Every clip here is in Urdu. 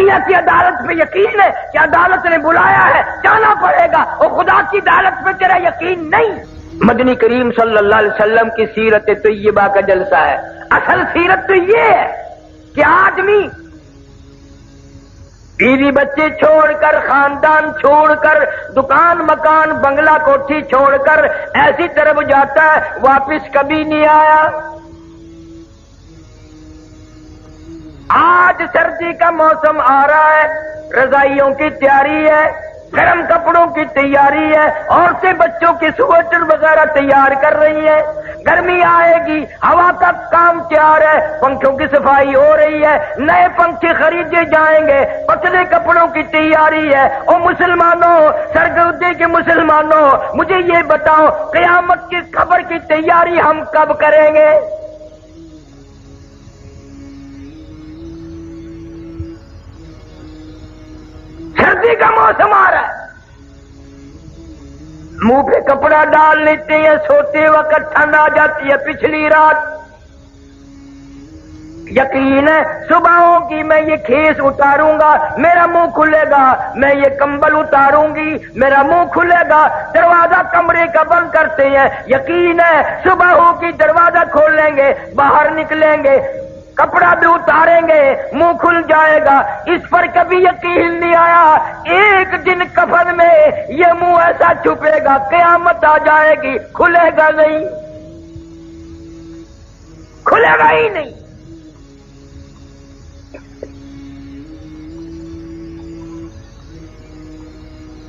دنیا کی عدالت پہ یقین ہے کہ عدالت نے بلایا ہے جانا پڑے گا، اور خدا کی عدالت پہ تیرا یقین نہیں۔ مدنی کریم صلی اللہ علیہ وسلم کی سیرت طیبہ کا جلسہ ہے۔ اصل سیرت تو یہ ہے کہ آدمی بیوی بچے چھوڑ کر، خاندان چھوڑ کر، دکان مکان بنگلہ کوٹھی چھوڑ کر ایسی طرف جاتا ہے، واپس کبھی نہیں آیا۔ آج سردی کا موسم آ رہا ہے، رضائیوں کی تیاری ہے، گرم کپڑوں کی تیاری ہے، عورتیں بچوں کے سویٹر وغیرہ تیار کر رہی ہیں۔ گرمی آئے گی، ہوا کا کام تیار ہے، پنکھوں کی صفائی ہو رہی ہے، نئے پنکھے خریدے جائیں گے، پتلے کپڑوں کی تیاری ہے۔ او مسلمانوں، سرگودے کے مسلمانوں، مجھے یہ بتاؤ قیامت کی خبر کی تیاری ہم کب کریں گے؟ سردی کا موسم آ رہا ہے، منہ پہ کپڑا ڈال لیتے ہیں، سوتے وقت ٹھنڈ آ جاتی ہے پچھلی رات۔ یقین ہے صبح ہوگی میں یہ کھیس اتاروں گا، میرا منہ کھلے گا، میں یہ کمبل اتاروں گی، میرا منہ کھلے گا۔ دروازہ کمرے کا بند کرتے ہیں، یقین ہے صبح ہوگی دروازہ کھولیں گے، باہر نکلیں گے، کپڑا بھی اتاریں گے، منہ کھل جائے گا۔ اس پر کبھی یقین نہیں آیا، ایک دن کفن میں یہ منہ ایسا چھپے گا، قیامت آ جائے گی، کھلے گا نہیں، کھلے گا ہی نہیں۔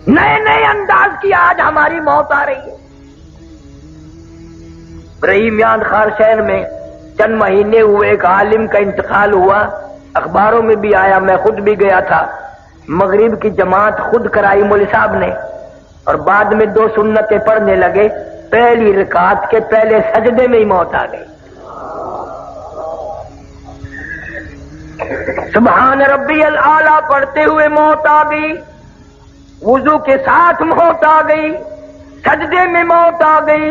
نئے نئے انداز کی آج ہماری موت آ رہی ہے۔ رحیمیان خارشین میں چند مہینے ہوئے ایک عالم کا انتقال ہوا، اخباروں میں بھی آیا، میں خود بھی گیا تھا۔ مغرب کی جماعت خود کرائی مولوی صاحب نے، اور بعد میں 2 سنتیں پڑھنے لگے، پہلی رکعت کے پہلے سجدے میں ہی موت آ گئی۔ سبحان ربی الاعلی پڑھتے ہوئے موت آ گئی، وضو کے ساتھ موت آ گئی، سجدے میں موت آ گئی،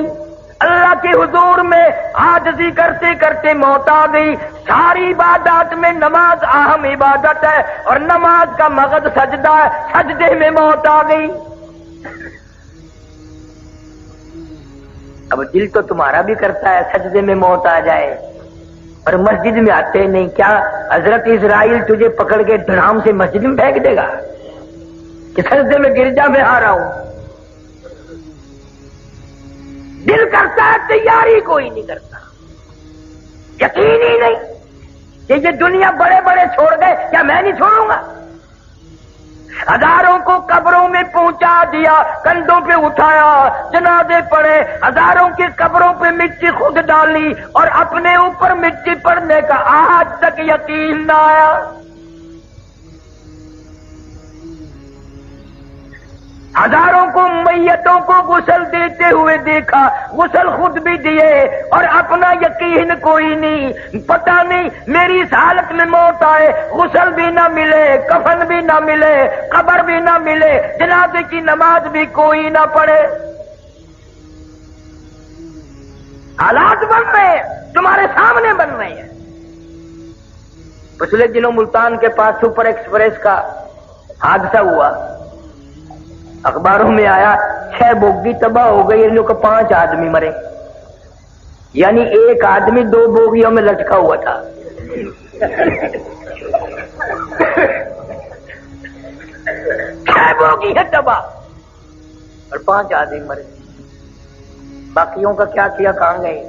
اللہ کے حضور میں عاجزی کرتے کرتے موت آ گئی۔ ساری عبادات میں نماز اہم عبادت ہے، اور نماز کا مغز سجدہ ہے، سجدے میں موت آ گئی۔ اب دل تو تمہارا بھی کرتا ہے سجدے میں موت آ جائے، اور مسجد میں آتے نہیں۔ کیا حضرت اسرائیل تجھے پکڑ کے دھڑام سے مسجد میں پھینک دے گا کہ سجدے میں گرجا میں آ رہا ہوں؟ دل کرتا ہے، تیاری کوئی نہیں کرتا، یقین ہی نہیں کہ یہ دنیا بڑے بڑے چھوڑ گئے، کیا میں نہیں چھوڑوں گا؟ ہزاروں کو قبروں میں پہنچا دیا، کندھوں پہ اٹھایا، جنازے پڑے، ہزاروں کی قبروں پہ مٹی خود ڈالی، اور اپنے اوپر مٹی پڑنے کا آج تک یقین نہ آیا۔ ہزاروں کو میتوں کو غسل دیتے ہوئے دیکھا، غسل خود بھی دیے، اور اپنا یقین کوئی نہیں۔ پتہ نہیں میری اس حالت میں موت آئے، غسل بھی نہ ملے، کفن بھی نہ ملے، قبر بھی نہ ملے، جنازے کی نماز بھی کوئی نہ پڑھے۔ حالات بن رہے ہیں، تمہارے سامنے بن رہے ہیں۔ پچھلے دنوں ملتان کے پاس سپر ایکسپریس کا حادثہ ہوا، اخباروں میں آیا 6 بوگی تباہ ہو گئی، ان لوگوں کو 5 آدمی مرے، یعنی ایک آدمی 2 بوگیوں میں لٹکا ہوا تھا۔ 6 بوگی ہے تباہ اور 5 آدمی مرے، باقیوں کا کیا کیا، کہاں گئے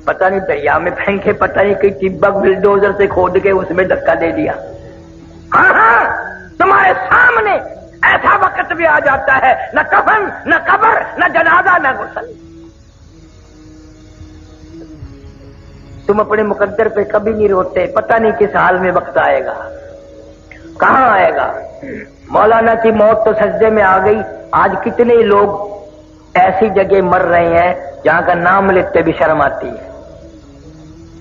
پتہ نہیں، دریا میں پھینکے، پتہ نہیں کہ ٹبک بلڈوزر سے کھود کے اس میں دھکا دے دیا۔ ہاں ہاں، تمہارے سامنے ایسا وقت بھی آ جاتا ہے، نہ کفن، نہ قبر، نہ جنازہ، نہ غسل۔ تم اپنے مقدر پہ کبھی نہیں روتے، پتہ نہیں کس حال میں وقت آئے گا، کہاں آئے گا۔ مولانا کی موت تو سجدے میں آ گئی، آج کتنے لوگ ایسی جگہ مر رہے ہیں جہاں کا نام لیتے بھی شرم آتی ہے۔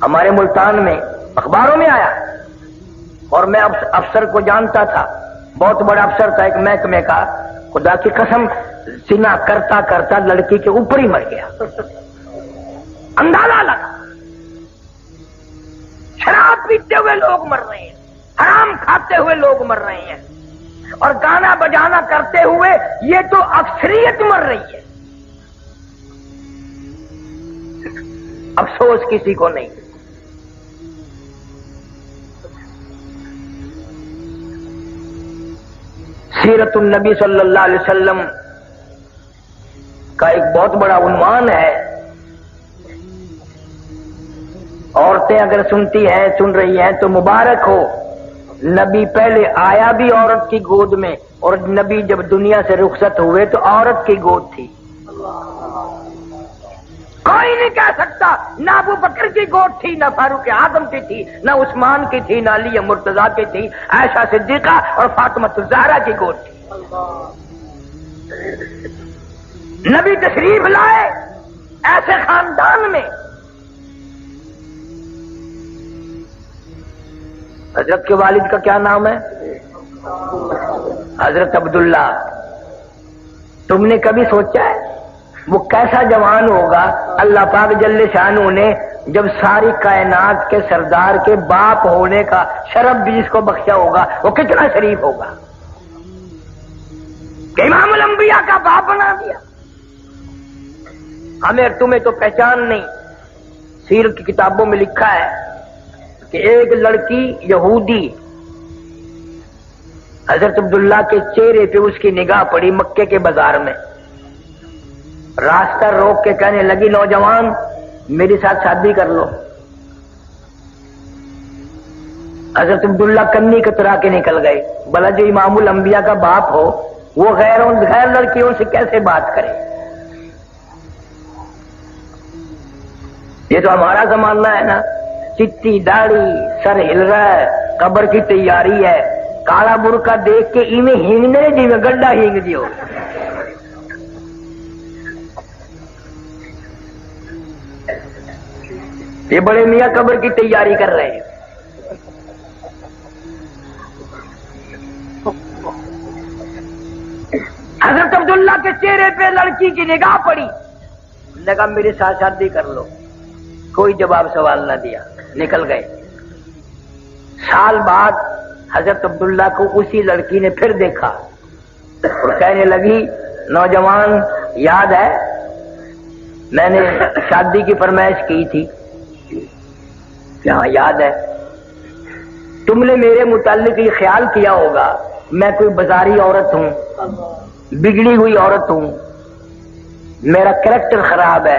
ہمارے ملتان میں اخباروں میں آیا، اور میں افسر کو جانتا تھا، بہت بڑا افسر تھا ایک محکمے کا، خدا کی قسم زنا کرتا کرتا لڑکی کے اوپر ہی مر گیا، اندازہ لگا۔ شراب پیتے ہوئے لوگ مر رہے ہیں، حرام کھا کھاتے ہوئے لوگ مر رہے ہیں اور گانا بجانا کرتے ہوئے یہ تو اکثریت مر رہی ہے. افسوس کسی کو نہیں. سیرت النبی صلی اللہ علیہ وسلم کا ایک بہت بڑا عنوان ہے. عورتیں اگر سنتی ہیں سن رہی ہیں تو مبارک ہو. نبی پہلے آیا بھی عورت کی گود میں اور نبی جب دنیا سے رخصت ہوئے تو عورت کی گود تھی. کوئی نہیں کہہ سکتا نہ ابو بکر کی گود تھی نہ فاروق اعظم کی تھی نہ عثمان کی تھی نہ علی مرتضیٰ کی تھی. عائشہ صدیقہ اور فاطمہ الزہرا کی گود تھی. نبی تشریف لائے ایسے خاندان میں. حضرت کے والد کا کیا نام ہے؟ حضرت عبداللہ. تم نے کبھی سوچا ہے وہ کیسا جوان ہوگا اللہ پاک جل شانہ نے جب ساری کائنات کے سردار کے باپ ہونے کا شرف بھی جس کو بخشا ہوگا وہ کتنا شریف ہوگا کہ امام الانبیاء کا باپ بنا دیا. ہمیں تمہیں تو پہچان نہیں. سیرت کی کتابوں میں لکھا ہے کہ ایک لڑکی یہودی حضرت عبداللہ کے چہرے پہ اس کی نگاہ پڑی مکے کے بازار میں. راستہ روک کے کہنے لگی نوجوان میرے ساتھ شادی کر لو. حضرت عبداللہ کنی کترا کے نکل گئے. بھلا جو امام الانبیاء کا باپ ہو وہ غیر لڑکیوں سے کیسے بات کرے؟ یہ تو ہمارا زمانہ ہے نا. چٹی داڑھی سر ہل رہا ہے قبر کی تیاری ہے. کالا برقع دیکھ کے ایویں ہینگنے جی میں گڈا ہینگ دیو. یہ بڑے میاں قبر کی تیاری کر رہے ہیں. حضرت عبداللہ کے چہرے پہ لڑکی کی نگاہ پڑی. نے کہا میرے ساتھ شادی کر لو. کوئی جواب سوال نہ دیا نکل گئے. سال بعد حضرت عبداللہ کو اسی لڑکی نے پھر دیکھا اور کہنے لگی نوجوان یاد ہے میں نے شادی کی فرمائش کی تھی؟ ہاں یاد ہے. تم نے میرے متعلق یہ خیال کیا ہوگا میں کوئی بازاری عورت ہوں بگڑی ہوئی عورت ہوں میرا کریکٹر خراب ہے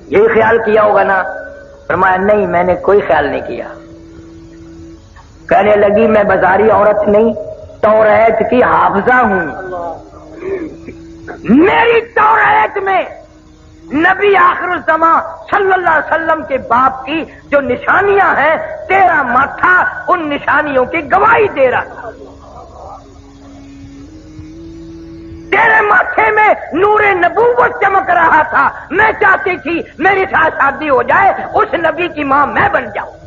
یہی خیال کیا ہوگا نا. فرمایا نہیں میں نے کوئی خیال نہیں کیا. کہنے لگی میں بازاری عورت نہیں توریت کی حافظہ ہوں. میری توریت میں نبی آخر الزمان صلی اللہ علیہ وسلم کے باپ کی جو نشانیاں ہیں تیرا ماتھا ان نشانیوں کی گواہی دے رہا تھا. تیرے ماتھے میں نور نبوت چمک رہا تھا. میں چاہتی تھی میری ساتھ شادی ہو جائے اس نبی کی ماں میں بن جاؤں.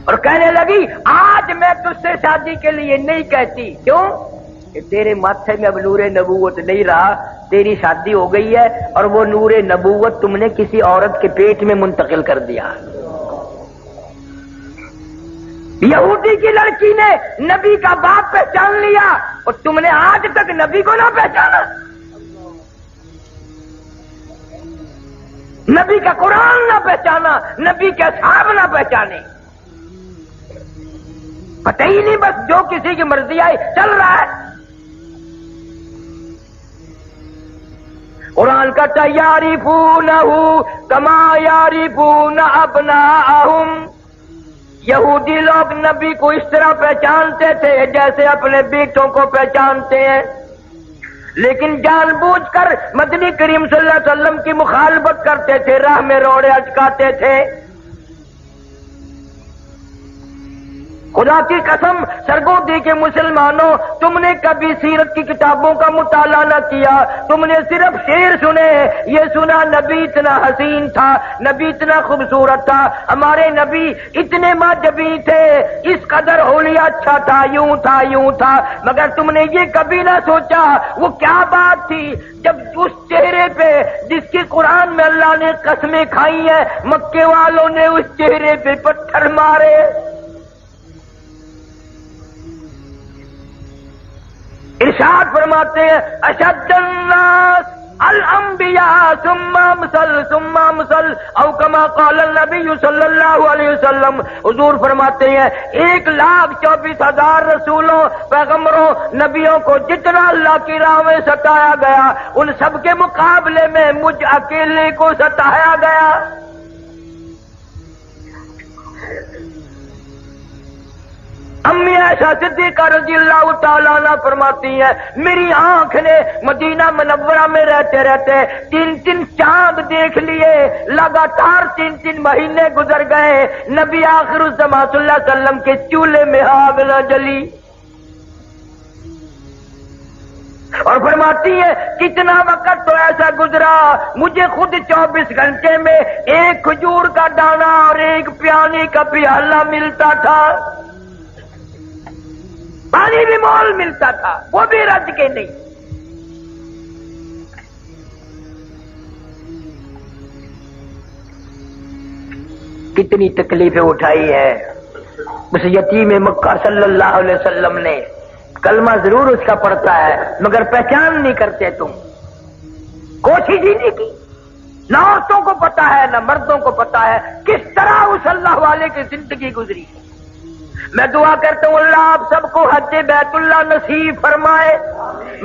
اور کہنے لگی آج میں تجھ سے شادی کے لیے نہیں کہتی. کیوں؟ کہ تیرے ماتھے میں اب نور نبوت نہیں رہا. تیری شادی ہو گئی ہے اور وہ نور نبوت تم نے کسی عورت کے پیٹ میں منتقل کر دیا. یہودی کی لڑکی نے نبی کا باپ پہچان لیا اور تم نے آج تک نبی کو نہ پہچانا. نبی کا قرآن نہ پہچانا نبی کے اصحاب نہ پہچانے. پتہ ہی نہیں بس جو کسی کی مرضی آئی چل رہا ہے. قرآن کا یعرفونہ کما یعرفون ابناءہم. یہودی لوگ نبی کو اس طرح پہچانتے تھے جیسے اپنے بیٹوں کو پہچانتے ہیں لیکن جان بوجھ کر مدنی کریم صلی اللہ علیہ وسلم کی مخالفت کرتے تھے. راہ میں روڑے اٹکاتے تھے. خدا کی قسم سرگودی کے مسلمانوں، تم نے کبھی سیرت کی کتابوں کا مطالعہ نہ کیا، تم نے صرف شعر سنے، یہ سنا نبی اتنا حسین تھا، نبی اتنا خوبصورت تھا، ہمارے نبی اتنے ماجبی تھے، اس قدر حلیہ اچھا تھا، یوں تھا یوں تھا، مگر تم نے یہ کبھی نہ سوچا وہ کیا بات تھی جب اس چہرے پہ جس کی قرآن میں اللہ نے قسمیں کھائی ہیں، مکے والوں نے اس چہرے پہ پتھر مارے۔ ارشاد فرماتے ہیں اشد الناس الانبیاء ثم امثل ثم امثل، او کما قال النبی صلی اللہ علیہ وسلم، حضور فرماتے ہیں 1,24,000 رسولوں، پیغمبروں، نبیوں کو جتنا اللہ کی راہ میں ستایا گیا، ان سب کے مقابلے میں مجھ اکیلے کو ستایا گیا۔ امی عائشہ صدیقہ رضی اللہ تعالیٰ عنہ فرماتی ہیں میری آنکھ نے مدینہ منورہ میں رہتے رہتے 3 چاند دیکھ لیے، لگاتار 3 مہینے گزر گئے، نبی آخر الزمان صلی اللہ علیہ وسلم کے چولہے میں آگ نہ جلی۔ اور فرماتی ہے کتنا وقت تو ایسا گزرا مجھے خود 24 گھنٹے میں ایک کھجور کا دانہ اور ایک پیانے کا پیالہ ملتا تھا، پانی بھی مول ملتا تھا، وہ بھی رج کے نہیں۔ کتنی تکلیفیں اٹھائی ہے اس یتیم مکہ صلی اللہ علیہ وسلم نے۔ کلمہ ضرور اس کا پڑھتا ہے مگر پہچان نہیں کرتے تم، کوشش ہی نہیں کی، نہ عورتوں کو پتا ہے نہ مردوں کو پتا ہے کس طرح اس اللہ والے کی زندگی گزری۔ میں دعا کرتا ہوں اللہ آپ سب کو حج بیت اللہ نصیب فرمائے،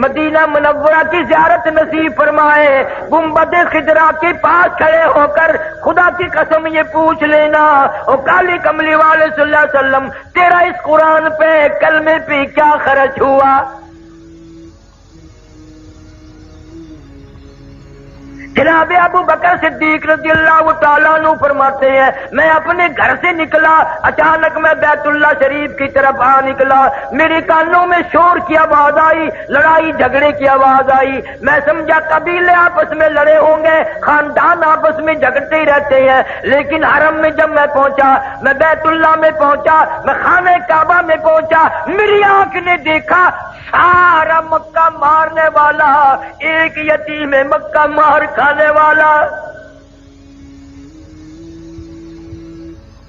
مدینہ منورہ کی زیارت نصیب فرمائے، گنبد خضرا کے پاس کھڑے ہو کر خدا کی قسم یہ پوچھ لینا او کالی کملی والے صلی اللہ علیہ وسلم تیرا اس قرآن پہ کلمے پہ کیا خرچ ہوا؟ جناب ابو بکر صدیق رضی اللہ تعالیٰ عنہ فرماتے ہیں میں اپنے گھر سے نکلا، اچانک میں بیت اللہ شریف کی طرف آ نکلا، میرے کانوں میں شور کی آواز آئی، لڑائی جھگڑے کی آواز آئی، میں سمجھا قبیلے آپس میں لڑے ہوں گے، خاندان آپس میں جھگڑتے ہی رہتے ہیں، لیکن حرم میں جب میں پہنچا، میں بیت اللہ میں پہنچا، میں خانہ کعبہ میں پہنچا، میری آنکھ نے دیکھا سارا مکہ مارنے والا ایک یتیم مکہ مار کھانے والا،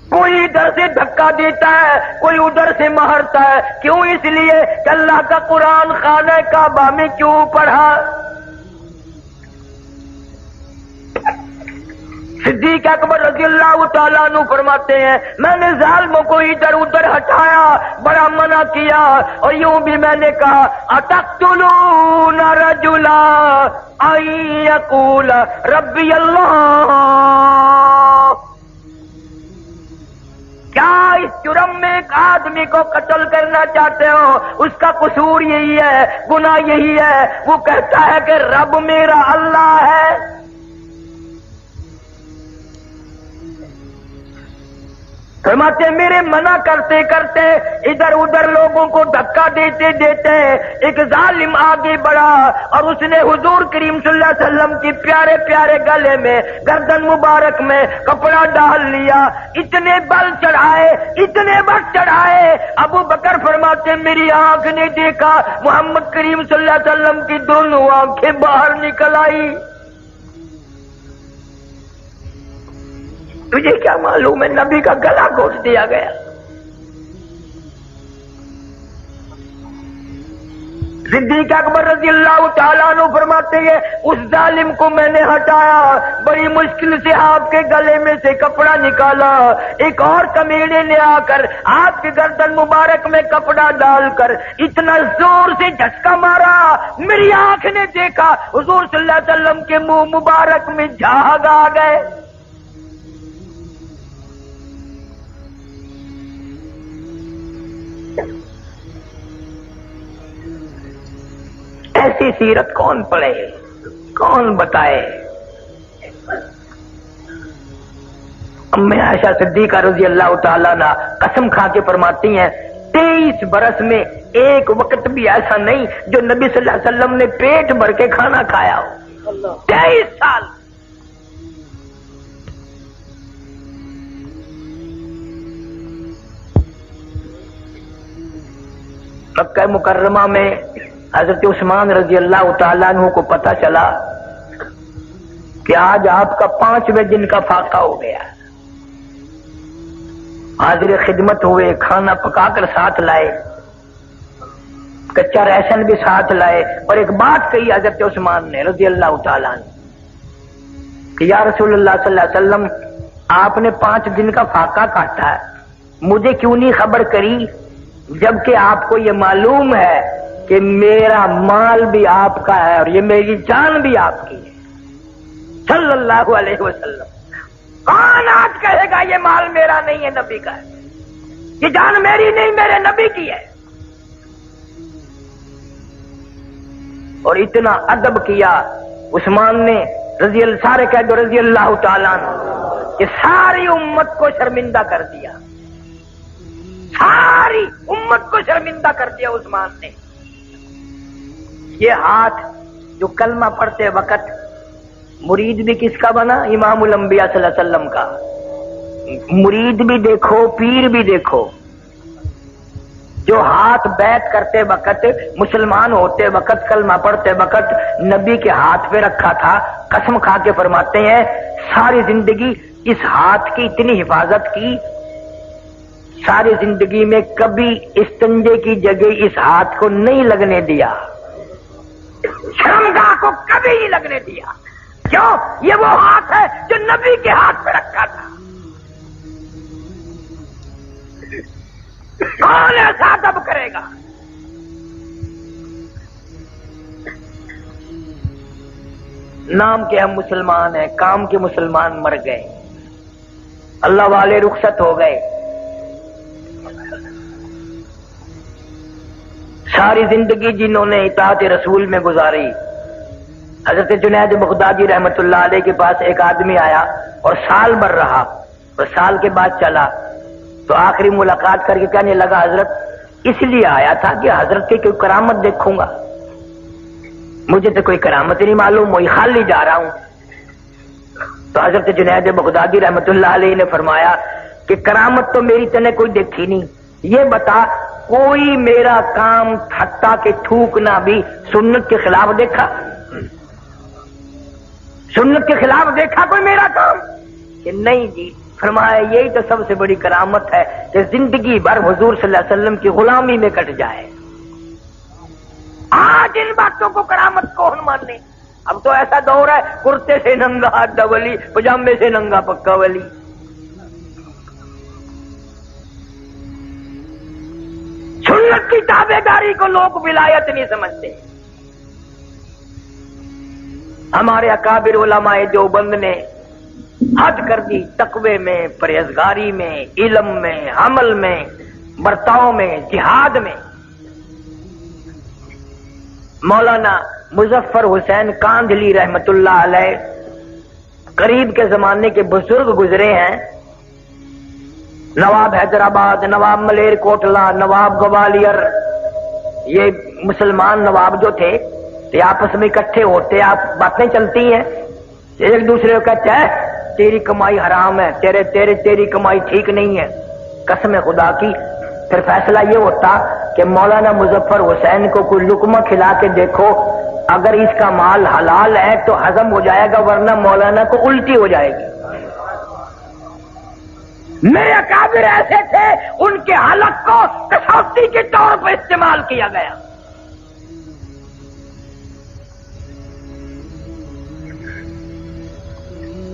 کوئی ادھر سے دھکا دیتا ہے کوئی ادھر سے مارتا ہے، کیوں؟ اس لیے کہ اللہ کا قرآن خانہ کعبہ میں کیوں پڑھا۔ صدیق اکبر رضی اللہ تعالیٰ عنہ فرماتے ہیں میں نے ظالموں کو ادھر ادھر ہٹایا، بڑا منع کیا، اور یوں بھی میں نے کہا اتقتلون رجلا ان یقول ربی اللہ، کیا اس جرم میں ایک آدمی کو قتل کرنا چاہتے ہو؟ اس کا قصور یہی ہے، گناہ یہی ہے، وہ کہتا ہے کہ رب میرا اللہ ہے۔ فرماتے میرے منع کرتے کرتے ادھر ادھر لوگوں کو دھکا دیتے دیتے ایک ظالم آگے بڑھا اور اس نے حضور کریم صلی اللہ علیہ وسلم کی پیارے پیارے گلے میں گردن مبارک میں کپڑا ڈال لیا، اتنے بل چڑھائے اتنے بل چڑھائے، ابو بکر فرماتے میری آنکھ نے دیکھا محمد کریم صلی اللہ علیہ وسلم کی دونوں آنکھیں باہر نکل آئی۔ تجھے کیا معلوم ہے نبی کا گلا گھونٹ دیا گیا۔ صدیق اکبر رضی اللہ تعالیٰ عنہ فرماتے ہیں اس ظالم کو میں نے ہٹایا، بڑی مشکل سے آپ کے گلے میں سے کپڑا نکالا، ایک اور کمینے نے آ کر آپ کے گردن مبارک میں کپڑا ڈال کر اتنا زور سے جھٹکا مارا، میری آنکھ نے دیکھا حضور صلی اللہ علیہ وسلم کے منہ مبارک میں جھاگ آ گئے۔ ایسی سیرت کون پڑھے، کون بتائے؟ امی عائشہ صدیقہ رضی اللہ تعالیٰ عنہ قسم کھا کے فرماتی ہیں 23 برس میں ایک وقت بھی ایسا نہیں جو نبی صلی اللہ علیہ وسلم نے پیٹ بھر کے کھانا کھایا ہو. 23 سال. مکہ مکرمہ میں حضرت عثمان رضی اللہ تعالیٰ عنہ کو پتا چلا کہ آج آپ کا 5ویں دن کا فاقہ ہو گیا. حاضر خدمت ہوئے, کھانا پکا کر ساتھ لائے, کچا ریشن بھی ساتھ لائے, اور ایک بات کہی حضرت عثمان نے رضی اللہ تعالیٰ عنہ کہ یا رسول اللہ صلی اللہ علیہ وسلم, آپ نے 5 دن کا فاقہ کاٹا ہے, مجھے کیوں نہیں خبر کری جبکہ آپ کو یہ معلوم ہے کہ میرا مال بھی آپ کا ہے اور یہ میری جان بھی آپ کی ہے صلی اللہ علیہ وسلم. کون آج کہے گا یہ مال میرا نہیں ہے, نبی کا ہے, یہ جان میری نہیں میرے نبی کی ہے. اور اتنا ادب کیا عثمان نے سارے کہہ دو رضی اللہ تعالیٰ عنہ کہ ساری امت کو شرمندہ کر دیا, ساری امت کو شرمندہ کر دیا عثمان نے. یہ ہاتھ جو کلمہ پڑھتے وقت مرید بھی کس کا بنا؟ امام الانبیاء صلی اللہ علیہ وسلم کا. مرید بھی دیکھو, پیر بھی دیکھو. جو ہاتھ بیعت کرتے وقت, مسلمان ہوتے وقت, کلمہ پڑھتے وقت نبی کے ہاتھ پہ رکھا تھا, قسم کھا کے فرماتے ہیں ساری زندگی اس ہاتھ کی اتنی حفاظت کی, ساری زندگی میں کبھی استنجے کی جگہ اس ہاتھ کو نہیں لگنے دیا, شرمگاہ کو کبھی نہیں لگنے دیا. کیوں؟ یہ وہ ہاتھ ہے جو نبی کے ہاتھ پہ رکھا تھا. کون ایسا ادب کرے گا؟ نام کے ہم مسلمان ہیں, کام کے مسلمان مر گئے, اللہ والے رخصت ہو گئے. ساری زندگی جنہوں نے اطاعت رسول میں گزاری, حضرت جنید بغدادی رحمت اللہ علیہ کے پاس ایک آدمی آیا اور سال بھر رہا, اور سال کے بعد چلا تو آخری ملاقات کر کے کہنے لگا حضرت اس لیے آیا تھا کہ حضرت کی کوئی کرامت دیکھوں گا, مجھے تو کوئی کرامت نہیں معلوم, وہی خالی جا رہا ہوں. تو حضرت جنید بغدادی رحمت اللہ علیہ نے فرمایا کہ کرامت تو میری تنے کوئی دیکھی نہیں, یہ بتا کوئی میرا کام حتیٰ کہ تھوکنا بھی سنت کے خلاف دیکھا؟ سنت کے خلاف دیکھا کوئی میرا کام؟ کہ نہیں جی. فرمایا یہی تو سب سے بڑی کرامت ہے کہ زندگی بھر حضور صلی اللہ علیہ وسلم کی غلامی میں کٹ جائے. آج ان باتوں کو کرامت کون ماننے؟ اب تو ایسا دور ہے کرتے سے ننگا اڈا ولی, پجامے سے ننگا پکا ولی. سنت کی تابع داری کو لوگ ولایت نہیں سمجھتے. ہمارے اکابر علماء دیوبند نے حد کر دی تقوی میں, پرہیزگاری میں, علم میں, عمل میں, برتاؤ میں, جہاد میں. مولانا مظفر حسین کاندھلی رحمت اللہ علیہ قریب کے زمانے کے بزرگ گزرے ہیں. نواب حیدرآباد, نواب ملیر کوٹلا, نواب گوالیئر, یہ مسلمان نواب جو تھے یہ آپس میں اکٹھے ہوتے, آپ باتیں چلتی ہیں, ایک دوسرے کو کہتے ہیں تیری کمائی حرام ہے, تیری کمائی ٹھیک نہیں ہے. قسم خدا کی پھر فیصلہ یہ ہوتا کہ مولانا مظفر حسین کو کوئی لقمہ کھلا کے دیکھو, اگر اس کا مال حلال ہے تو ہضم ہو جائے گا, ورنہ مولانا کو الٹی ہو جائے گی. میرے اکابر ایسے تھے, ان کے حلق کو کسوٹی کے طور پر استعمال کیا گیا.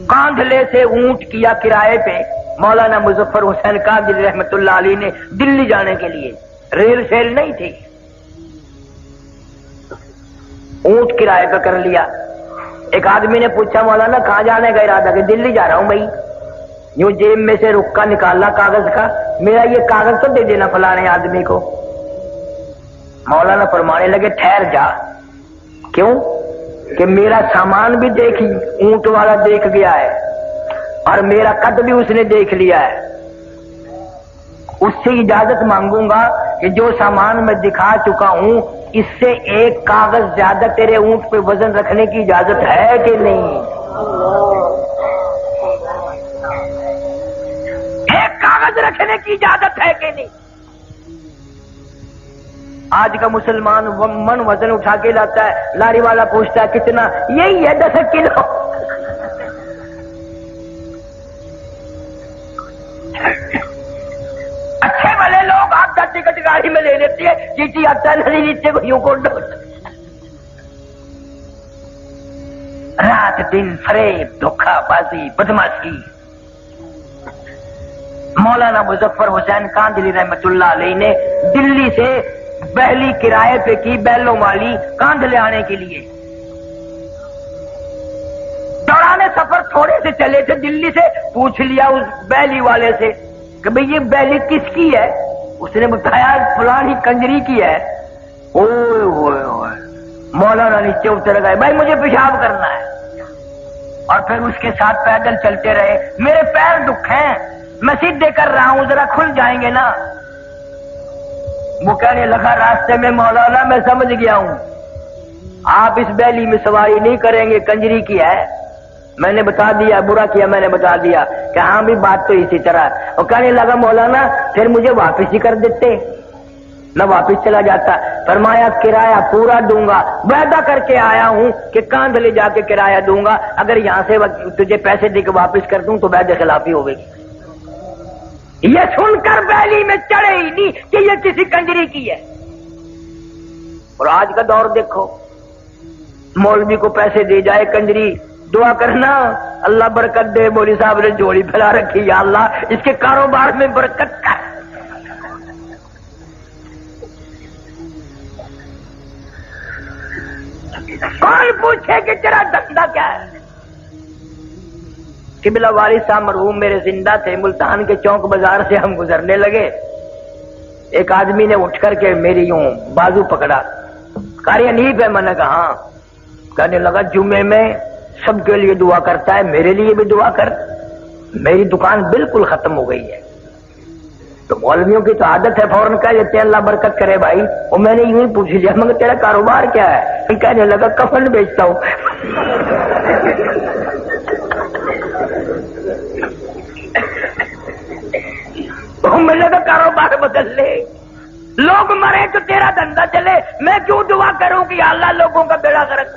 کاندھلے سے اونٹ کیا کرائے پہ مولانا مظفر حسین کاندھلی رحمت اللہ علیہ نے دلی جانے کے لیے, ریل شیل نہیں تھی, اونٹ کرائے پہ کر لیا. ایک آدمی نے پوچھا مولانا کہاں جانے کا ارادہ؟ کہ دلی جا رہا ہوں بھائی. یوں جیب میں سے رکا نکالا کاغذ کا, میرا یہ کاغذ تو دے دینا فلانے آدمی کو. مولانا فرمانے لگے ٹھہر جا. کیوں؟ کہ میرا سامان بھی دیکھ اونٹ والا دیکھ گیا ہے اور میرا قد بھی اس نے دیکھ لیا ہے. اس سے اجازت مانگوں گا کہ جو سامان میں دکھا چکا ہوں اس سے ایک کاغذ زیادہ تیرے اونٹ پہ وزن رکھنے کی اجازت ہے کہ نہیں؟ ایک کاغذ رکھنے کی اجازت ہے کہ نہیں؟ آج کا مسلمان من وزن اٹھا کے لاتا ہے، لاری والا پوچھتا ہے کتنا، یہی ہے 10 کلو. اچھے والے لوگ آپ کا ٹکٹ گاڑی میں لے لیتے ہیں، چیٹی آتا نہیں نیچے کو یوں کو رات دن فریب، دھوکہ بازی، بدماشی. مولانا مظفر حسین کاندھلی رحمت اللہ علیہ نے دلی سے بہلی کرائے پہ کی، بیلوں والی کاندھلے آنے کے لیے. دوران سفر تھوڑے سے چلے تھے، دلی سے پوچھ لیا اس بہلی والے سے کہ بھئی یہ بہلی کس کی ہے؟ اس نے بتایا فلانی کنجری کی ہے. اوئے ہوئے ہوئے مولانا نیچے اتر گئے، بھائی مجھے پیشاب کرنا ہے. اور پھر اس کے ساتھ پیدل چلتے رہے. میرے پیر دکھ ہیں، میں سیدھے کر رہا ہوں، ذرا کھل جائیں گے نا. وہ کہنے لگا راستے میں مولانا میں سمجھ گیا ہوں، آپ اس بیلی میں سواری نہیں کریں گے، کنجری کی ہے. میں نے بتا دیا، برا کیا میں نے بتا دیا کہ ہاں بھی بات تو اسی طرح. اور کہنے لگا مولانا پھر مجھے واپس ہی کر دیتے، میں واپس چلا جاتا. فرمایا کرایہ پورا دوں گا، وعدہ کر کے آیا ہوں کہ کاندھلے جا کے کرایہ دوں گا، اگر یہاں سے تجھے پیسے دے کے واپس کر دوں تو وعدے خلافی ہوگی. یہ سن کر بیلی میں چڑھے ہی نہیں کہ یہ کسی کنجری کی ہے. اور آج کا دور دیکھو، مولوی کو پیسے دے جائے کنجری، دعا کرنا اللہ برکت دے. مولوی صاحب نے جوڑی پھیلا رکھی، یا اللہ اس کے کاروبار میں برکت کر. کون پوچھے کہ تیرا دھندا کیا ہے؟ قبلہ والد صاحب مرحوم میرے زندہ تھے، ملتان کے چوک بازار سے ہم گزرنے لگے. ایک آدمی نے اٹھ کر کے میری یوں بازو پکڑا، قاری حنیف ہے؟ میں نے کہا ہاں. کہنے لگا جمعے میں سب کے لیے دعا کرتا ہے، میرے لیے بھی دعا کر، میری دکان بالکل ختم ہو گئی ہے. تو مولویوں کی تو عادت ہے فوراً کہہ دیتے ہیں اللہ برکت کرے بھائی. اور میں نے یوں ہی پوچھ لیا مگر تیرا کاروبار کیا ہے؟ کہنے لگا کفن بیچتا ہوں. مجھے تو کاروبار بدل لے، لوگ مرے تو تیرا دھندا چلے. میں کیوں دعا کروں کہ اللہ لوگوں کا بیڑا غرق.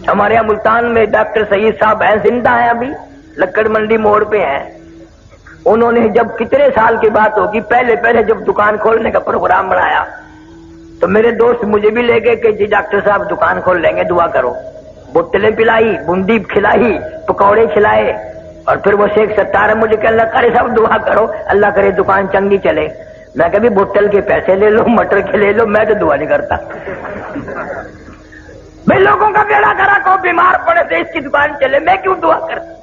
ہمارے یہاں ملتان میں ڈاکٹر سعید صاحب ہیں، زندہ ہیں، ابھی لکڑ منڈی موڑ پہ ہیں. انہوں نے جب کتنے سال کی بات ہوگی، پہلے جب دکان کھولنے کا پروگرام بنایا تو میرے دوست مجھے بھی لے گئے کہ جی ڈاکٹر صاحب دکان کھول لیں گے، دعا کرو. بوتلیں پلائی، بوندی کھلائی، پکوڑے کھلائے. اور پھر وہ شیخ ستار مجھے کہ اللہ کرے صاحب دعا کرو، اللہ کرے دکان چنگی چلے. میں کبھی بوتل کے پیسے لے لو، مٹر کے لے لو، میں تو دعا نہیں کرتا. میں لوگوں کا بیڑا کرا کو بیمار پڑے تو اس کی دکان چلے، میں کیوں دعا کرتا؟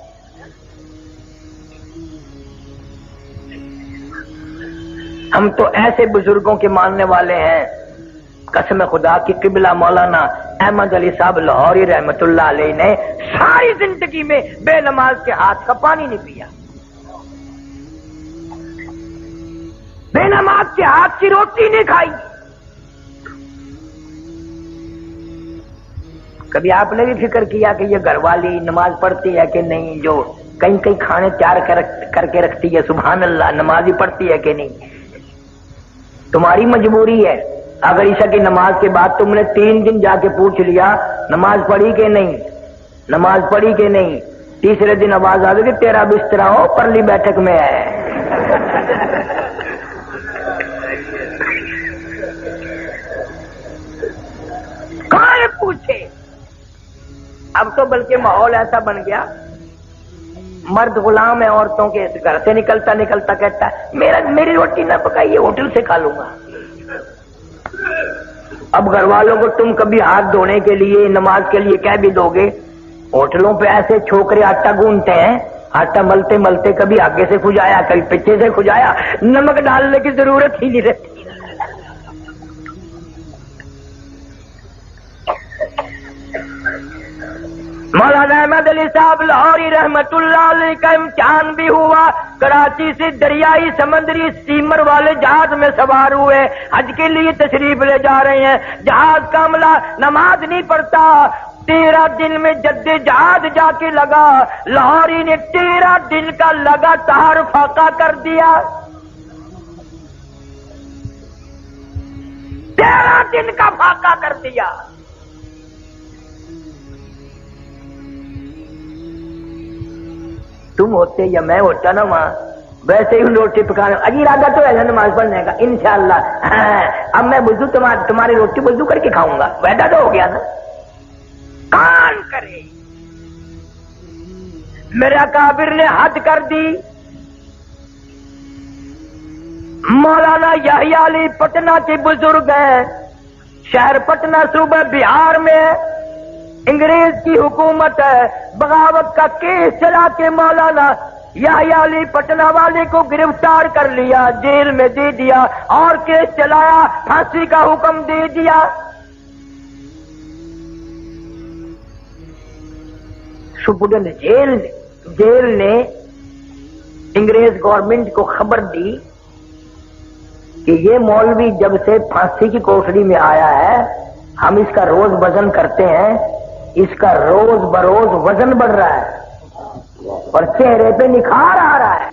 ہم تو ایسے بزرگوں کے ماننے والے ہیں، قسم خدا کی. قبلہ مولانا احمد علی صاحب لاہوری رحمت اللہ علیہ نے ساری زندگی میں بے نماز کے ہاتھ کا پانی نہیں پیا، بے نماز کے ہاتھ کی روٹی نہیں کھائی. کبھی آپ نے بھی فکر کیا کہ یہ گھر والی نماز پڑھتی ہے کہ نہیں، جو کہیں کہیں کھانے تیار کر کے رکھتی ہے، سبحان اللہ، نماز ہی پڑھتی ہے کہ نہیں؟ تمہاری مجبوری ہے. اگر عشاء کی نماز کے بعد تم نے 3 دن جا کے پوچھ لیا نماز پڑھی کہ نہیں، نماز پڑھی کہ نہیں، تیسرے دن آواز آ گئی کہ تیرا بستر ہو پرلی بیٹھک میں ہے. کون پوچھے؟ اب تو بلکہ ماحول ایسا بن گیا، مرد غلام ہے عورتوں کے. گھر سے نکلتا کہتا ہے میری روٹی نہ پکائیے، ہوٹل سے کھا لوں گا. اب گھر والوں کو تم کبھی ہاتھ دھونے کے لیے، نماز کے لیے کہہ بھی دو گے. ہوٹلوں پہ ایسے چھوکرے آٹا گوندتے ہیں، آٹا ملتے ملتے کبھی آگے سے کھجایا کبھی پیچھے سے کھجایا، نمک ڈالنے کی ضرورت ہی نہیں رہتی. مولانا احمد علی صاحب لاہوری رحمت اللہ علیہ کا امتحان بھی ہوا، کراچی سے دریائی سمندری اسٹیمر والے جہاز میں سوار ہوئے، حج کے لیے تشریف لے جا رہے ہیں، جہاز کا عملہ نماز نہیں پڑھتا، 13 دن میں جدے جہاز جا کے لگا، لاہوری نے 13 دن کا لگاتار فاقہ کر دیا، 13 دن کا فاقہ کر دیا۔ تم ہوتے یا میں ہوتا نا وہاں، ویسے ہی روٹی پکانے، ارادہ تو ہے نماز پڑھنے کا انشاءاللہ، اب میں وضو تمہاری روٹی وضو کر کے کھاؤں گا، وعدہ تو ہو گیا نا۔ کون کرے؟ میرے اکابر نے حد کر دی۔ مولانا یحییٰ علی پٹنہ کے بزرگ ہیں، شہر پٹنہ صوبہ بہار میں انگریز کی حکومت ہے، بغاوت کا کیس چلا کے مولانا یحییٰ علی پٹنہ والے کو گرفتار کر لیا، جیل میں دے دیا اور کیس چلایا، پھانسی کا حکم دے دیا۔ سپرڈنٹ جیل نے انگریز گورنمنٹ کو خبر دی کہ یہ مولوی جب سے پھانسی کی کوٹڑی میں آیا ہے، ہم اس کا روز وزن کرتے ہیں، اس کا روز بروز وزن بڑھ رہا ہے اور چہرے پہ نکھار آ رہا ہے۔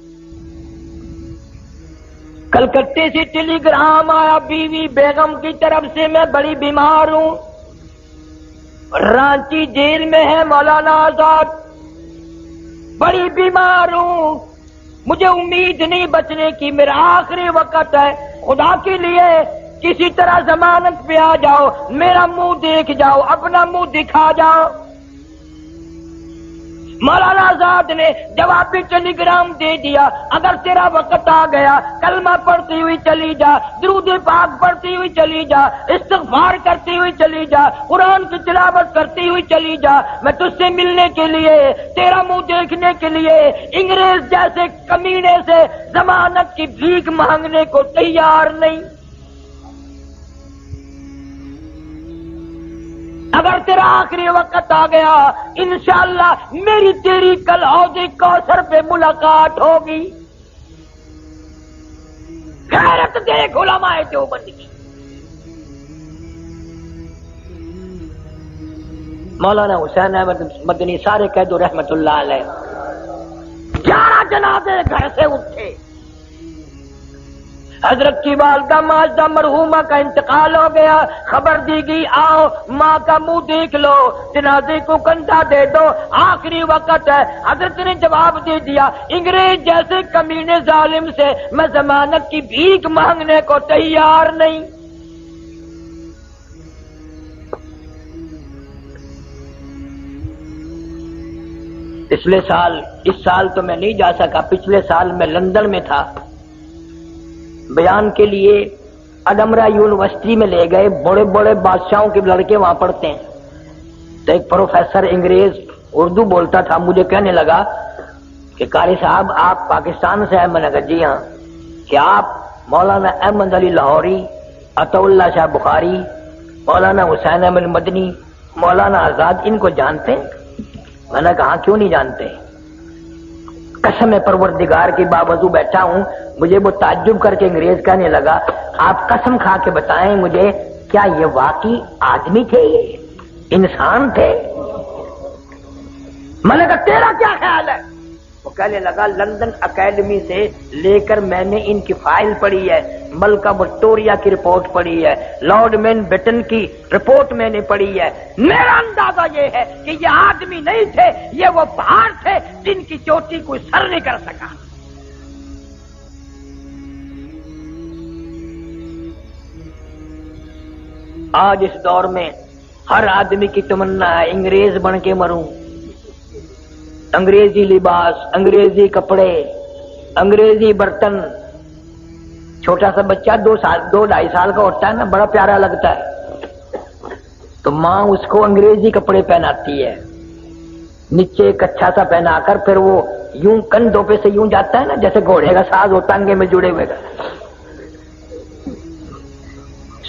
کلکتے سے ٹیلی گرام آیا بیوی بیگم کی طرف سے، میں بڑی بیمار ہوں، رانچی جیل میں ہے مولانا آزاد، بڑی بیمار ہوں، مجھے امید نہیں بچنے کی، میرا آخری وقت ہے، خدا کے لیے کسی طرح ضمانت پہ آ جاؤ، میرا منہ دیکھ جاؤ، اپنا منہ دکھا جاؤ۔ مولانا آزاد نے جوابی ٹیلی گرام دے دیا، اگر تیرا وقت آ گیا کلمہ پڑھتی ہوئی چلی جا، درود پاک پڑھتی ہوئی چلی جا، استغفار کرتی ہوئی چلی جا، قرآن کی تلاوت کرتی ہوئی چلی جا، میں تجھ سے ملنے کے لیے، تیرا منہ دیکھنے کے لیے انگریز جیسے کمینے سے ضمانت کی بھیک مانگنے کو تیار نہیں۔ اگر تیرا آخری وقت آ گیا انشاءاللہ میری تیری کل حوض کوثر پہ ملاقات ہوگی۔ غیرت دیکھ علماء دیوبند کی۔ مولانا حسین احمد مدنی سارے کہہ دو رحمت اللہ علیہ، 11 جنازے گھر سے اٹھے، حضرت کی والدہ ماجدہ مرحومہ کا انتقال ہو گیا، خبر دی گئی آؤ ماں کا منہ دیکھ لو، جنازے کو کندھا دے دو، آخری وقت ہے۔ حضرت نے جواب دے دیا، انگریز جیسے کمینے ظالم سے میں ضمانت کی بھیک مانگنے کو تیار نہیں۔ پچھلے سال، اس سال تو میں نہیں جا سکا، پچھلے سال میں لندن میں تھا، بیان کے لیے اڈمرا یونیورسٹی میں لے گئے، بڑے بڑے بادشاہوں کے لڑکے وہاں پڑھتے ہیں، تو ایک پروفیسر انگریز اردو بولتا تھا، مجھے کہنے لگا کہ قاری صاحب آپ پاکستان سے ہیں؟ میں نے کہا جی ہاں۔ کہ آپ مولانا احمد علی لاہوری، عطا اللہ شاہ بخاری، مولانا حسین احمد مدنی، مولانا آزاد ان کو جانتے ہیں؟ میں نے کہا کیوں نہیں جانتے؟ قسم پروردگار کی باوضو بیٹھا ہوں، مجھے وہ تعجب کر کے انگریز کہنے لگا آپ قسم کھا کے بتائیں مجھے، کیا یہ واقعی آدمی تھے، یہ انسان تھے؟ میں نے کہا تیرا کیا خیال ہے؟ وہ کہنے لگا لندن اکیڈمی سے لے کر میں نے ان کی فائل پڑھی ہے، ملکہ وکٹوریہ کی رپورٹ پڑھی ہے، لارڈ ماؤنٹ بیٹن کی رپورٹ میں نے پڑھی ہے، میرا اندازہ یہ ہے کہ یہ آدمی نہیں تھے، یہ وہ پہاڑ تھے جن کی چوٹی کوئی سر نہیں کر سکا۔ آج اس دور میں ہر آدمی کی تمنا ہے انگریز بن کے مروں، انگریزی لباس، انگریزی کپڑے، انگریزی برتن۔ چھوٹا سا بچہ 2-2.5 سال کا ہوتا ہے نا، بڑا پیارا لگتا ہے، تو ماں اس کو انگریزی کپڑے پہناتی ہے، نیچے ایک اچھا سا پہنا کر، پھر وہ یوں کندھوں پہ سے یوں جاتا ہے نا جیسے گھوڑے کا ساز ہوتا ہے انگے میں جڑے ہوئے کا،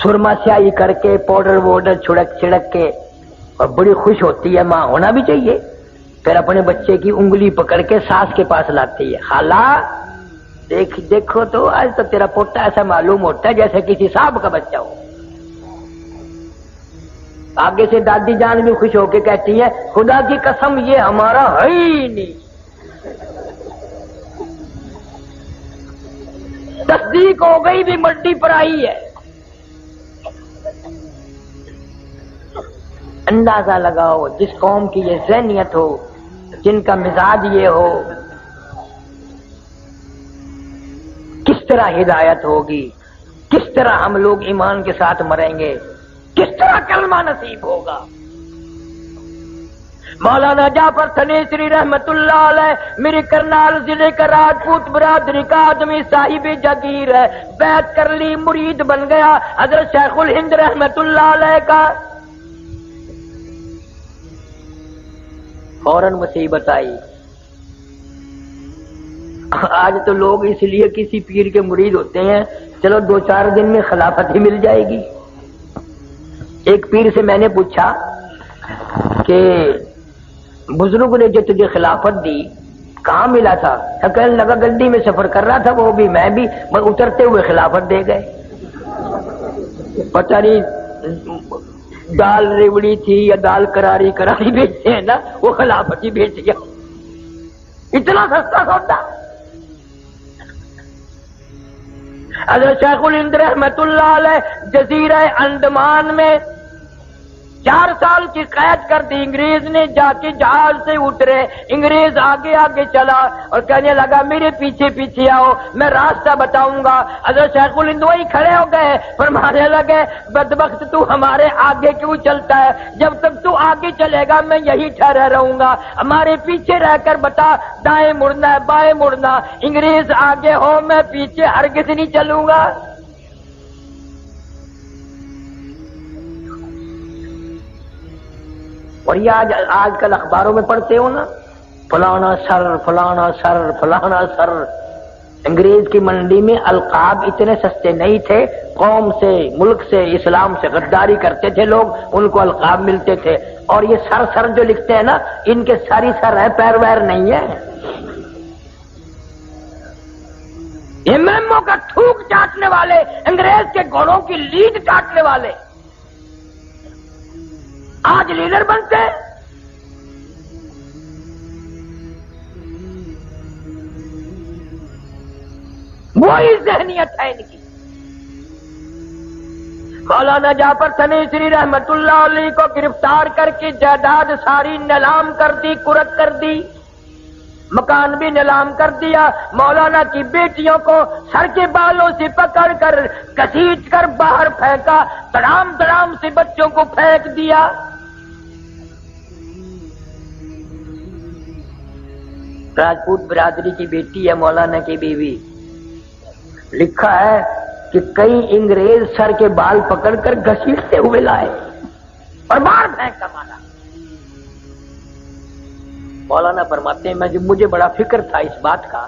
سرما سیاہی کر کے، پاؤڈر ووڈر چھڑک کے اور بڑی خوش ہوتی ہے، ماں ہونا بھی چاہیے، پھر اپنے بچے کی انگلی پکڑ کے ساس کے پاس لاتی ہے، خالہ دیکھو تو آج تو تیرا پوتا ایسا معلوم ہوتا ہے جیسے کسی صاحب کا بچہ ہو۔ آگے سے دادی جان بھی خوش ہو کے کہتی ہے خدا کی قسم یہ ہمارا ہے ہی نہیں۔ تصدیق ہو گئی بھی مٹی پر آئی ہے۔ اندازہ لگاؤ جس قوم کی یہ ذہنیت ہو، جن کا مزاج یہ ہو، کس طرح ہدایت ہوگی، کس طرح ہم لوگ ایمان کے ساتھ مریں گے، کس طرح کلمہ نصیب ہوگا۔ مولانا جعفر تھنیسری رحمت اللہ علیہ میری کرنال ضلع کا راجپوت برادری کا آدمی صاحب جگیر ہے، بیعت کر لی، مرید بن گیا حضرت شیخ الہند رحمت اللہ علیہ کا۔ فوراً مصیبت آئی۔ آج تو لوگ اس لیے کسی پیر کے مرید ہوتے ہیں چلو 2-4 دن میں خلافت ہی مل جائے گی۔ ایک پیر سے میں نے پوچھا کہ بزرگ نے جو تجھے خلافت دی کہاں ملا تھا؟ کہنے لگا گڈی میں سفر کر رہا تھا، وہ بھی میں بھی، اترتے ہوئے خلافت دے گئے۔ پتہ نہیں دال ریوڑی تھی یا دال کراری بیچتے ہیں نا، وہ خلافت ہی بیچ گیا، اتنا سستا سودا۔ حضرت شیخ الہند رحمت اللہ علیہ جزیرہ انڈمان میں 4 سال کی قید کر دی انگریز نے، جا کے جہاز سے اترے، انگریز آگے آگے چلا اور کہنے لگا میرے پیچھے پیچھے آؤ میں راستہ بتاؤں گا۔ حضرت شیخ الہند وہی کھڑے ہو گئے، فرمانے لگے بدبخت تو ہمارے آگے کیوں چلتا ہے؟ جب تک تو آگے چلے گا میں یہی ٹھہرا رہوں گا، ہمارے پیچھے رہ کر بتا دائیں مڑنا ہے بائیں مڑنا، انگریز آگے ہو میں پیچھے ہرگز نہیں چلوں گا۔ اور یہ آج کل اخباروں میں پڑھتے ہو نا، فلانا سر فلانا سر فلانا سر۔ انگریز کی منڈی میں القاب اتنے سستے نہیں تھے، قوم سے ملک سے اسلام سے غداری کرتے تھے لوگ، ان کو القاب ملتے تھے۔ اور یہ سر سر جو لکھتے ہیں نا، ان کے ساری سر ہے، پیر ویر نہیں ہے۔ یہ میمو کا تھوک چاٹنے والے، انگریز کے گھوڑوں کی لیڈ چاٹنے والے آج لیڈر بنتے ہیں۔ وہی ذہنیت ہے ان کی۔ مولانا جعفر تھنیسری رحمت اللہ علیہ کو گرفتار کر کے جائیداد ساری نیلام کر دی، قرق کر دی، مکان بھی نیلام کر دیا۔ مولانا کی بیٹیوں کو سر کے بالوں سے پکڑ کر گھسیٹ کر باہر پھینکا، دڑام دڑام سے بچوں کو پھینک دیا۔ راجپوت برادری کی بیٹی ہے مولانا کی بیوی، لکھا ہے کہ کئی انگریز سر کے بال پکڑ کر گھسیٹتے ہوئے لائے اور باہر پھینک کر مارا۔ مولانا فرماتے ہیں مجھے بڑا فکر تھا اس بات کا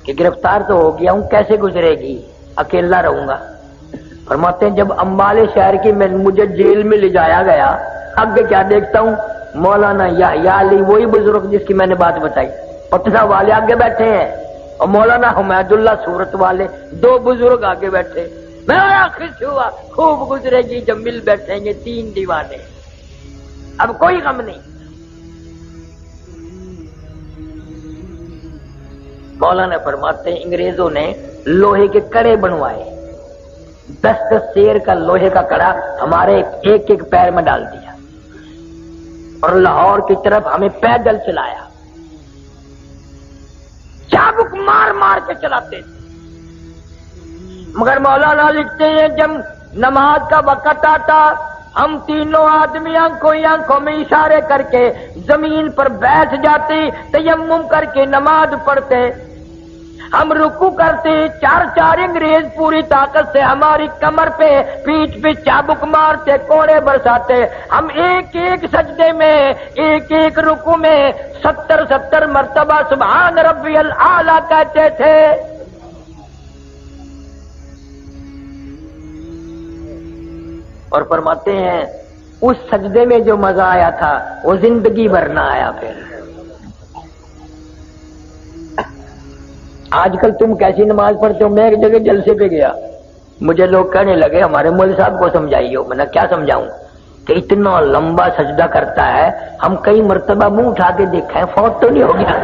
کہ گرفتار تو ہو گیا ہوں، کیسے گزرے گی، اکیلا رہوں گا۔ فرماتے ہیں جب امبالے شہر کی مجھے جیل میں لے جایا گیا، آگے کیا دیکھتا ہوں، مولانا یا علی وہی بزرگ جس کی میں نے بات بتائی، پٹنہ والے آگے بیٹھے ہیں اور مولانا حمید اللہ صورت والے، 2 بزرگ آگے بیٹھے۔ میں خوش ہوا، خوب گزرے گی جب مل بیٹھیں گے 3 دیوانے، اب کوئی غم نہیں۔ مولانا فرماتے ہیں انگریزوں نے لوہے کے کڑے بنوائے، 10 سیر کا لوہے کا کڑا ہمارے ایک ایک پیر میں ڈال دیا اور لاہور کی طرف ہمیں پیدل چلایا، چابک مار مار کے چلاتے تھے۔ مگر مولانا لکھتے ہیں جب نماز کا وقت آتا ہم تینوں آدمی آنکھوں میں اشارے کر کے زمین پر بیٹھ جاتے، تیمم کر کے نماز پڑھتے، ہم رکوع کرتے، 4 انگریز پوری طاقت سے ہماری کمر پہ پیٹھ پہ چابک مارتے، کوڑے برساتے، ہم ایک ایک سجدے میں ایک ایک رکوع میں 70 مرتبہ سبحان ربی الاعلی کہتے تھے۔ اور فرماتے ہیں اس سجدے میں جو مزہ آیا تھا وہ زندگی بھر نہ آیا پھر. آج کل تم کیسی نماز پڑھتے ہو؟ میں ایک جگہ جلسے پہ گیا، مجھے لوگ کہنے لگے ہمارے مولوی صاحب کو سمجھائیے. میں نے کیا سمجھاؤں کہ اتنا لمبا سجدہ کرتا ہے، ہم کئی مرتبہ منہ اٹھا کے دیکھا ہے، فوت تو نہیں ہو گیا؟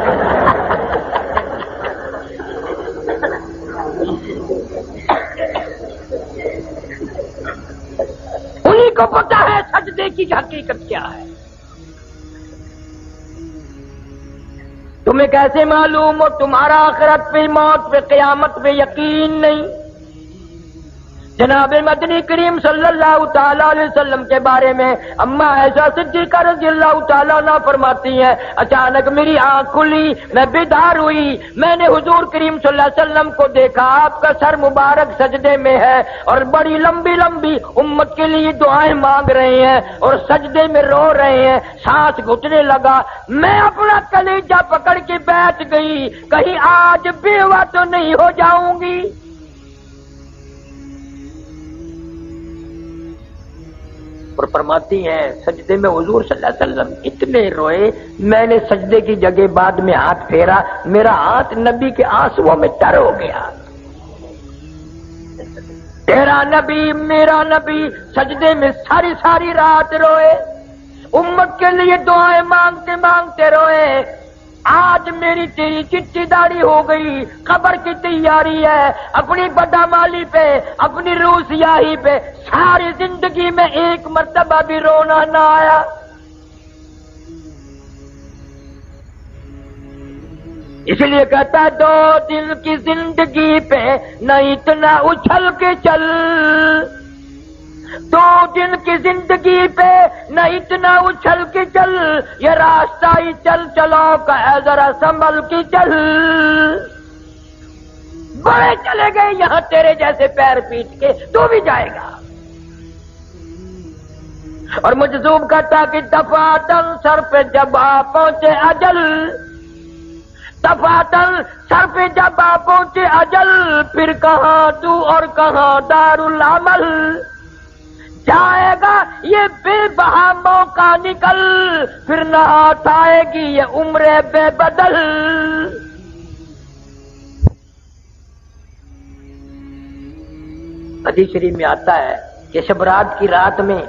انہیں کو پتا ہے سجدے کی حقیقت کیا ہے. تمہیں کیسے معلوم ہو؟ تمہارا آخرت پہ، موت پہ، قیامت پہ یقین نہیں. جناب مدنی کریم صلی اللہ تعالی علیہ وسلم کے بارے میں اما عائشہ صدیقہ رضی اللہ تعالیٰ عنہ فرماتی ہیں اچانک میری آنکھ کھلی، میں بیدار ہوئی، میں نے حضور کریم صلی اللہ علیہ وسلم کو دیکھا، آپ کا سر مبارک سجدے میں ہے اور بڑی لمبی لمبی امت کے لیے دعائیں مانگ رہے ہیں اور سجدے میں رو رہے ہیں. سانس گھٹنے لگا، میں اپنا کلیجہ پکڑ کے بیٹھ گئی، کہیں آج بیوہ تو نہیں ہو جاؤں گی. اور فرماتی ہیں سجدے میں حضور صلی اللہ علیہ وسلم اتنے روئے، میں نے سجدے کی جگہ بعد میں ہاتھ پھیرا، میرا ہاتھ نبی کے آنسوؤں میں تر ہو گیا. تیرا نبی میرا نبی سجدے میں ساری ساری رات روئے، امت کے لیے دعائیں مانگتے مانگتے روئے. آج میری تیری چٹی داڑھی ہو گئی، قبر کی تیاری ہے، اپنی بدعمالی پہ، اپنی روح سیاہی پہ ساری زندگی میں ایک مرتبہ بھی رونا نہ آیا. اس لیے کہتا ہے 2 دن کی زندگی پہ نہ اتنا اچھل کے چل، 2 دن کی زندگی پہ نہ اتنا اچھل کے چل، یہ راستہ ہی چل چلو کا ہے ذرا سنبھل کے چل. بڑے چلے گئے یہاں تیرے جیسے پیر پیٹ کے، تو بھی جائے گا. اور مجذوب کہتا کہ دفعتاً سر پہ جب آ پہنچے اجل، دفعتاً سر پہ جب آ پہنچے اجل، پھر کہاں تو اور کہاں دار العمل. جائے گا یہ بے بہا موقع نکل، پھر نہ ہاتھ آئے گی یہ عمر بے بدل. حدیث شریف میں آتا ہے کہ شب رات کی رات میں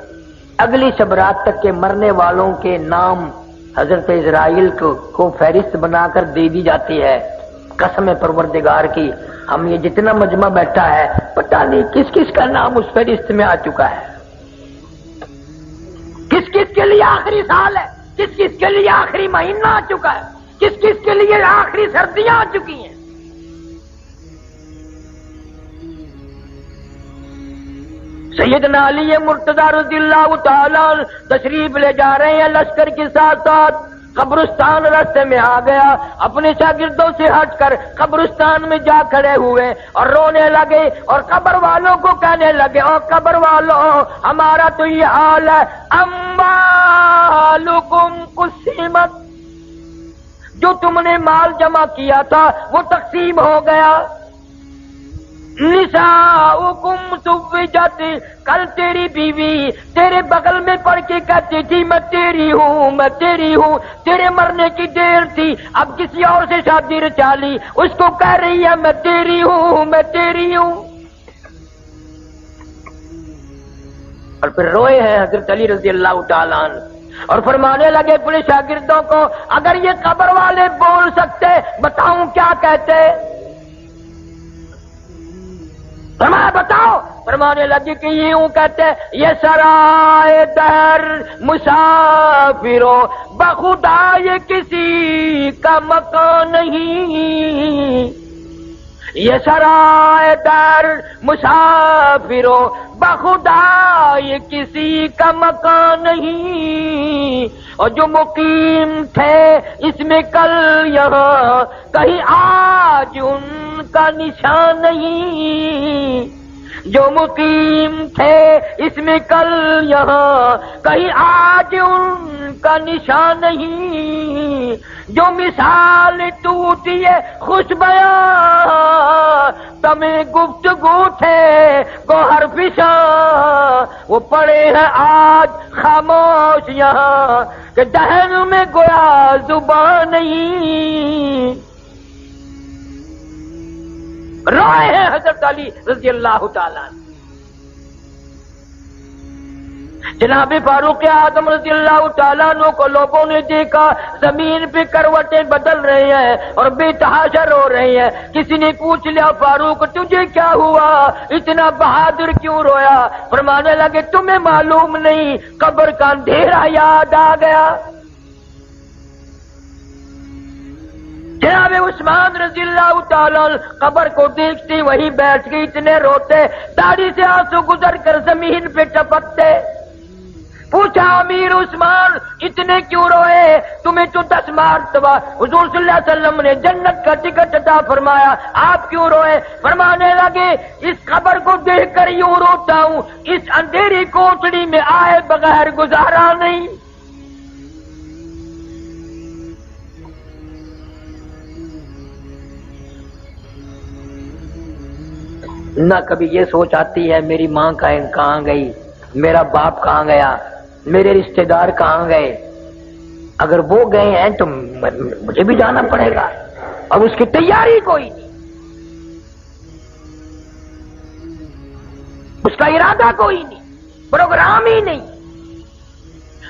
اگلی شب رات تک کے مرنے والوں کے نام حضرت اسرائیل کو فہرست بنا کر دے دی جاتی ہے. قسم پروردگار کی ہم یہ جتنا مجمع بیٹھا ہے پتہ نہیں کس کس کا نام اس فہرست میں آ چکا ہے، کس کس کے لیے آخری سال ہے، کس کس کے لیے آخری مہینہ آ چکا ہے، کس کس کے لیے آخری سردیاں آ چکی ہیں. سیدنا علی مرتضی رضی اللہ تعالیٰ تشریف لے جا رہے ہیں لشکر کے ساتھ ساتھ. قبرستان راستے میں آ گیا، اپنے شاگردوں سے ہٹ کر قبرستان میں جا کھڑے ہوئے اور رونے لگے اور قبر والوں کو کہنے لگے او قبر والوں ہمارا تو یہ حال ہے، اموالکم قسمت، جو تم نے مال جمع کیا تھا وہ تقسیم ہو گیا. نساؤکم زوجت، کل تیری بیوی تیرے بغل میں پڑھ کے کہتی تھی میں تیری ہوں میں تیری ہوں، تیرے مرنے کی دیر تھی، اب کسی اور سے شادی رچا لی، اس کو کہہ رہی ہے میں تیری ہوں میں تیری ہوں. اور پھر روئے ہیں حضرت علی رضی اللہ تعالیٰ عنہ اور فرمانے لگے اپنے شاگردوں کو اگر یہ قبر والے بول سکتے بتاؤں کیا کہتے. فرمایا بتاؤ، فرمانے لگے کہ یوں کہتے یہ سرائے در مسافروں بخدا یہ کسی کا مکان نہیں، یہ سرائے در مسافروں بخدا یہ کسی کا مکان نہیں. اور جو مقیم تھے اس میں کل یہاں کہیں آج ان کا نشان نہیں، جو مقیم تھے اس میں کل یہاں کہیں آج ان کا نشان نہیں. جو مثال ٹوٹی ہے خوش بیاں تمہیں گفتگو تھے گوہر فشاں، وہ پڑے ہیں آج خاموش یہاں کہ دہن میں گویا زبان نہیں. روئے ہیں حضرت علی رضی اللہ تعالیٰ. جناب فاروق اعظم رضی اللہ تعالیٰ عنہ کو لوگوں نے دیکھا زمین پہ کروٹیں بدل رہے ہیں اور بے تحاشا رو رہے ہیں. کسی نے پوچھ لیا فاروق تجھے کیا ہوا، اتنا بہادر کیوں رویا؟ فرمانے لگے تمہیں معلوم نہیں، قبر کا اندھیرا یاد آ گیا. جناب عثمان رضی اللہ تعالیٰ قبر کو دیکھتے وہی بیٹھ کے اتنے روتے، داڑھی سے آنسو گزر کر زمین پہ ٹپکتے. پوچھا امیر عثمان اتنے کیوں روئے؟ تمہیں تو 10 مرتبہ حضور صلی اللہ علیہ وسلم نے جنت کا ٹکٹ عطا فرمایا، آپ کیوں روئے؟ فرمانے لگے اس قبر کو دیکھ کر یوں روتا ہوں، اس اندھیری کوٹڑی میں آئے بغیر گزارا نہیں. نہ کبھی یہ سوچ آتی ہے میری ماں کہاں گئی، میرا باپ کہاں گیا، میرے رشتہ دار کہاں گئے. اگر وہ گئے ہیں تو مجھے بھی جانا پڑے گا، اور اس کی تیاری کوئی نہیں، اس کا ارادہ کوئی نہیں، پروگرام ہی نہیں.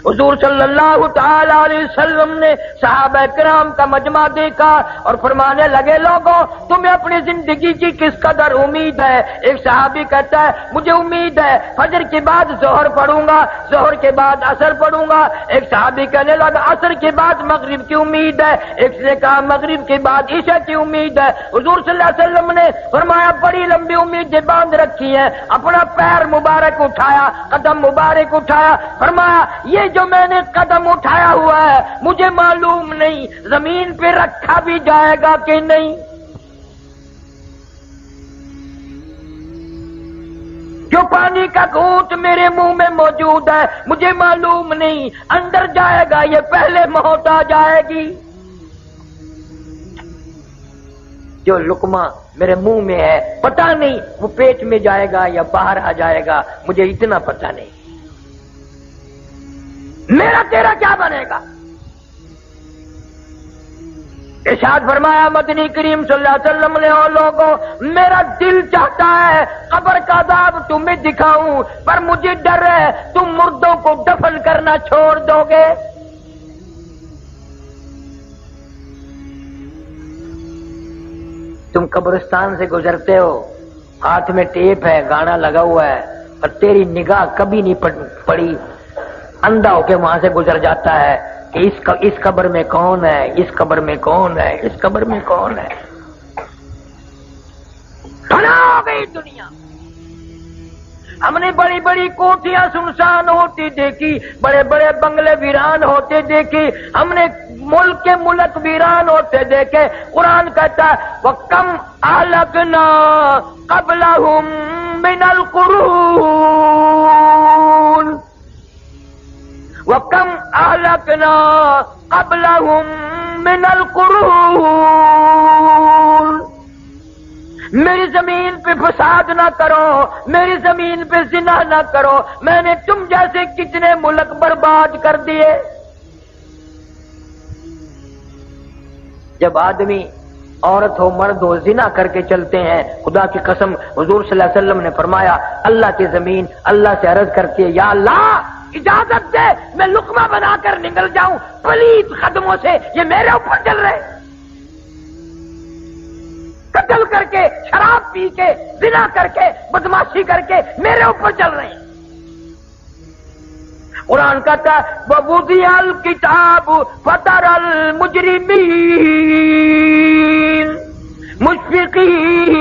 حضور صلی اللہ تعالی علیہ وسلم نے صحابہ کرام کا مجمع دیکھا اور فرمانے لگے لوگوں تمہیں اپنی زندگی کی کس قدر امید ہے؟ ایک صحابی کہتا ہے مجھے امید ہے فجر کے بعد ظہر پڑھوں گا، ظہر کے بعد عصر پڑھوں گا. ایک صحابی کہنے لگا عصر کے بعد مغرب کی امید ہے. ایک نے کہا مغرب کے بعد عشاء کی امید ہے. حضور صلی اللہ علیہ وسلم نے فرمایا بڑی لمبی امیدیں باندھ رکھی ہیں. اپنا پیر مبارک اٹھایا، قدم مبارک اٹھایا، فرمایا یہ جو میں نے قدم اٹھایا ہوا ہے مجھے معلوم نہیں زمین پہ رکھا بھی جائے گا کہ نہیں. جو پانی کا گھونٹ میرے منہ میں موجود ہے مجھے معلوم نہیں اندر جائے گا یہ پہلے موت آ جائے گی. جو لقمہ میرے منہ میں ہے پتہ نہیں وہ پیٹ میں جائے گا یا باہر آ جائے گا، مجھے اتنا پتہ نہیں. میرا تیرا کیا بنے گا؟ ارشاد فرمایا مدنی کریم صلی اللہ علیہ وسلم نے اور لوگوں میرا دل چاہتا ہے قبر کا عذاب تمہیں دکھاؤں، پر مجھے ڈر ہے تم مردوں کو دفن کرنا چھوڑ دو گے. تم قبرستان سے گزرتے ہو، ہاتھ میں ٹیپ ہے، گانا لگا ہوا ہے، اور تیری نگاہ کبھی نہیں پڑی، اندھا ہو کے وہاں سے گزر جاتا ہے کہ اس قبر میں کون ہے، اس قبر میں کون ہے، اس قبر میں کون ہے. فنا ہو گئی دنیا. ہم نے بڑی بڑی کوٹھیاں سنسان ہوتی دیکھی، بڑے بڑے بنگلے ویران ہوتے دیکھی، ہم نے ملک کے ملک ویران ہوتے دیکھے. قرآن کہتا ہے وَكَمْ أَهْلَكْنَا قَبْلَهُمْ مِنَ الْقُرُونِ وَكَمْ أَهْلَكْنَا قَبْلَهُمْ مِنَ الْقُرُونِ. میری زمین پہ فساد نہ کرو، میری زمین پہ زنا نہ کرو، میں نے تم جیسے کتنے ملک برباد کر دیے. جب آدمی عورت ہو مرد ہو زنا کر کے چلتے ہیں، خدا کی قسم حضور صلی اللہ علیہ وسلم نے فرمایا اللہ کی زمین اللہ سے عرض کرتی ہے یا اللہ اجازت دے میں لقمہ بنا کر نکل جاؤں، پلیت قدموں سے یہ میرے اوپر چل رہے، قتل کر کے شراب پی کے زنا کر کے بدماشی کر کے میرے اوپر چل رہے ہیں. قرآن کہتا ہے وَوُضِعَ الْكِتَابُ فَتَرَى الْمُجْرِمِينَ مُشْفِقِينَ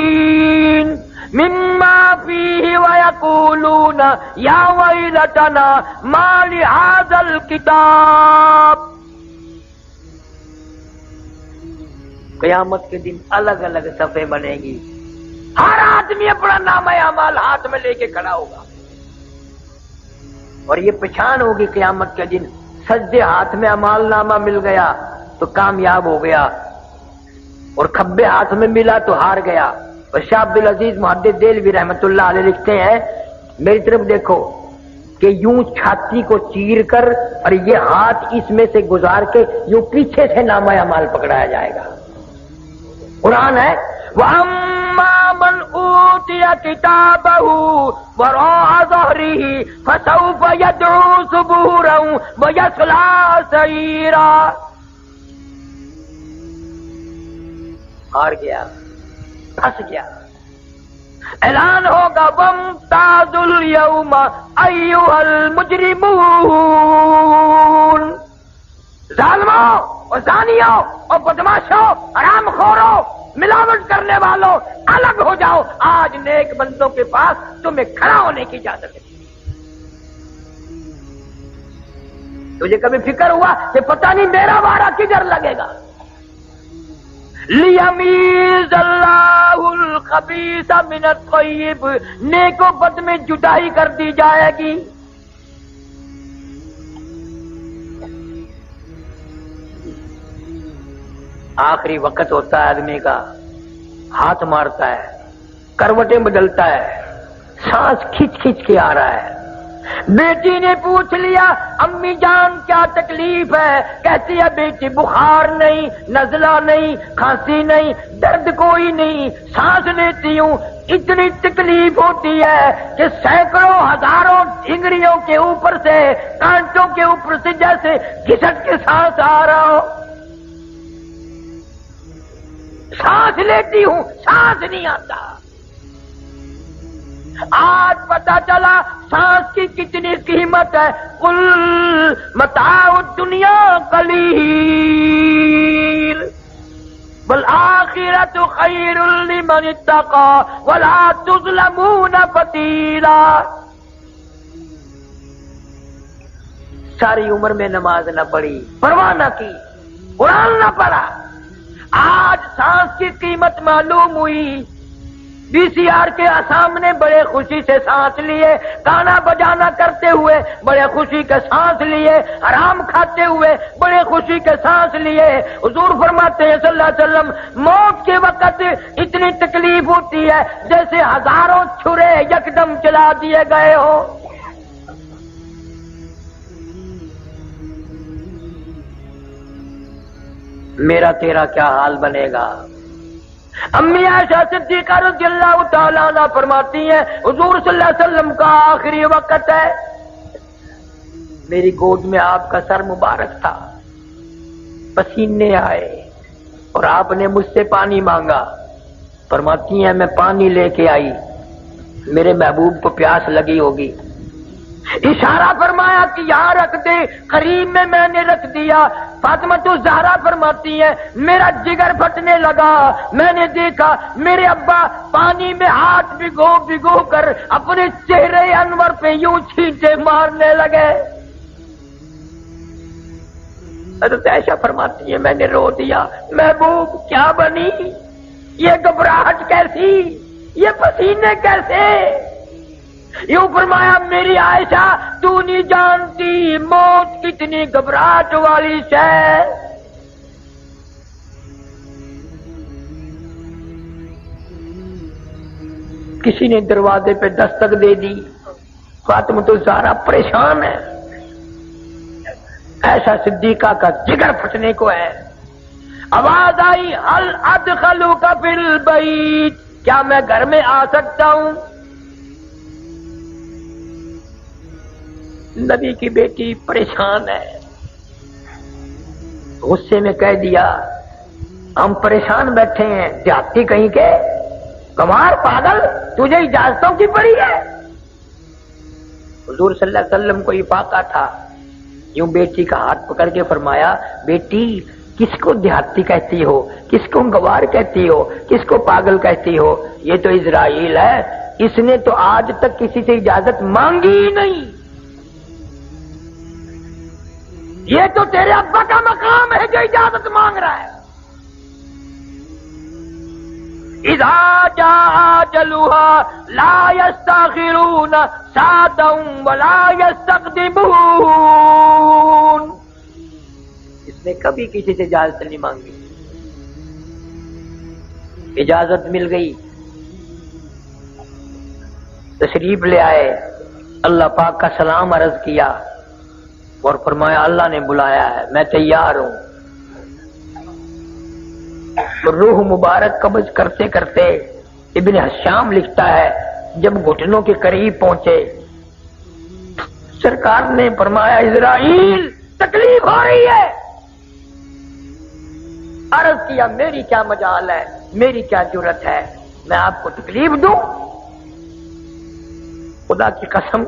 مِمَّا فِيهِ وَيَقُولُونَ يَا وَيْلَتَنَا مَا لِهَذَا الْكِتَابِ. قیامت کے دن الگ الگ صفحے بنے گی، ہر آدمی اپنا نامہ اعمال ہاتھ میں لے کے کھڑا ہوگا، اور یہ پہچان ہوگی قیامت کے دن سجدے ہاتھ میں اعمال نامہ مل گیا تو کامیاب ہو گیا، اور کھبے ہاتھ میں ملا تو ہار گیا. اور شاہ عبدالعزیز محدث دہلوی رحمۃ اللہ علیہ لکھتے ہیں میری طرف دیکھو کہ یوں چھاتی کو چیر کر اور یہ ہاتھ اس میں سے گزار کے یوں پیچھے سے نامہ اعمال پکڑایا جائے گا. قرآن ہے وَأَمَّا مَنْ أُوتِيَ كِتَابَهُ وَرَاءَ ظَهْرِهِ فَسَوْفَ يَدْعُو ثُبُورًا وَيَصْلَىٰ سَعِيرًا. ہار گیا، پھنس گیا. اعلان ہوگا وَامْتَازُوا الْيَوْمَ أَيُّهَا الْمُجْرِمُونَ. ظالموں اور زانیوں اور بدماشوں، حرام خوروں، ملاوٹ کرنے والوں، الگ ہو جاؤ. آج نیک بندوں کے پاس تمہیں کھڑا ہونے کی اجازت ہے. تجھے کبھی فکر ہوا کہ پتہ نہیں میرا وارہ کدھر لگے گا؟ لیمیز اللہ الخبیث من الطیب. نیک و بد میں جدائی کر دی جائے گی. آخری وقت ہوتا ہے آدمی کا، ہاتھ مارتا ہے، کروٹیں بدلتا ہے، سانس کھچ کھچ کے آ رہا ہے. بیٹی نے پوچھ لیا امی جان کیا تکلیف ہے؟ کہتی ہے بیٹی بخار نہیں، نزلہ نہیں، کھانسی نہیں، درد کوئی نہیں، سانس لیتی ہوں اتنی تکلیف ہوتی ہے کہ سینکڑوں ہزاروں ڈھنگریوں کے اوپر سے، کانٹوں کے اوپر سے جیسے گھسٹ کے سانس آ رہا ہو. سانس لیتی ہوں، سانس نہیں آتا. آج پتا چلا سانس کی کتنی قیمت ہے. قل متاع الدنیا قلیل والآخرۃ خیر لمن اتقى ولا تظلمون فتیلا. ساری عمر میں نماز نہ پڑھی، پرواہ نہ کی، قرآن نہ پڑھا. آج سانس کی قیمت معلوم ہوئی. بی سی آر کے سامنے بڑے خوشی سے سانس لیے، گانا بجانا کرتے ہوئے بڑے خوشی کے سانس لیے، حرام کھاتے ہوئے بڑے خوشی کے سانس لیے. حضور فرماتے ہیں صلی اللہ علیہ وسلم موت کے وقت اتنی تکلیف ہوتی ہے جیسے ہزاروں چھرے یکدم چلا دیے گئے ہو. میرا تیرا کیا حال بنے گا؟ امی عائشہ صدیقہ رضی اللہ تعالیٰ عنہ فرماتی ہیں حضور صلی اللہ علیہ وسلم کا آخری وقت ہے. میری گود میں آپ کا سر مبارک تھا، پسینے آئے اور آپ نے مجھ سے پانی مانگا. فرماتی ہیں میں پانی لے کے آئی، میرے محبوب کو پیاس لگی ہوگی. اشارہ فرمایا کہ یہاں رکھ دے، قریب میں نے رکھ دیا. فاطمہ الزہرا فرماتی ہے میرا جگر پھٹنے لگا. میں نے دیکھا میرے ابا پانی میں ہاتھ بھگو کر اپنے چہرے انور پہ یوں چھینٹے مارنے لگے. حضرت عائشہ فرماتی ہے میں نے رو دیا. محبوب کیا بنی؟ یہ گھبراہٹ کیسی؟ یہ پسینے کیسے؟ یوں فرمایا میری عائشہ تو نہیں جانتی موت کتنی گھبراہٹ والی ہے. کسی نے دروازے پہ دستک دے دی. فاطمہ الزہرا پریشان ہے. ایسا صدیقہ کا جگر پھٹنے کو ہے. آواز آئی هل ادخلوک فی البیت، کیا میں گھر میں آ سکتا ہوں؟ نبی کی بیٹی پریشان ہے. غصے میں کہہ دیا ہم پریشان بیٹھے ہیں، دیہاتی کہیں کے، کمار پاگل، تجھے اجازتوں کی پڑی ہے؟ حضور صلی اللہ علیہ وسلم کو افاقہ تھا. یوں بیٹی کا ہاتھ پکڑ کے فرمایا بیٹی کس کو دیہاتی کہتی ہو، کس کو گوار کہتی ہو، کس کو پاگل کہتی ہو؟ یہ تو اسرائیل ہے، اس نے تو آج تک کسی سے اجازت مانگی ہی نہیں. یہ تو تیرے ابا کا مقام ہے جو اجازت مانگ رہا ہے. اذا جاء اجلها لا يستاخرون ساعة ولا يستقدمون. اس نے کبھی کسی سے اجازت نہیں مانگی. اجازت مل گئی، تشریف لے آئے. اللہ پاک کا سلام عرض کیا اور فرمایا اللہ نے بلایا ہے، میں تیار ہوں۔ تو روح مبارک قبض کرتے کرتے ابن حشام لکھتا ہے جب گھٹنوں کے قریب پہنچے سرکار نے فرمایا اسرائیل تکلیف ہو رہی ہے۔ عرض کیا میری کیا مجال ہے، میری کیا جرت ہے، میں آپ کو تکلیف دوں؟ خدا کی قسم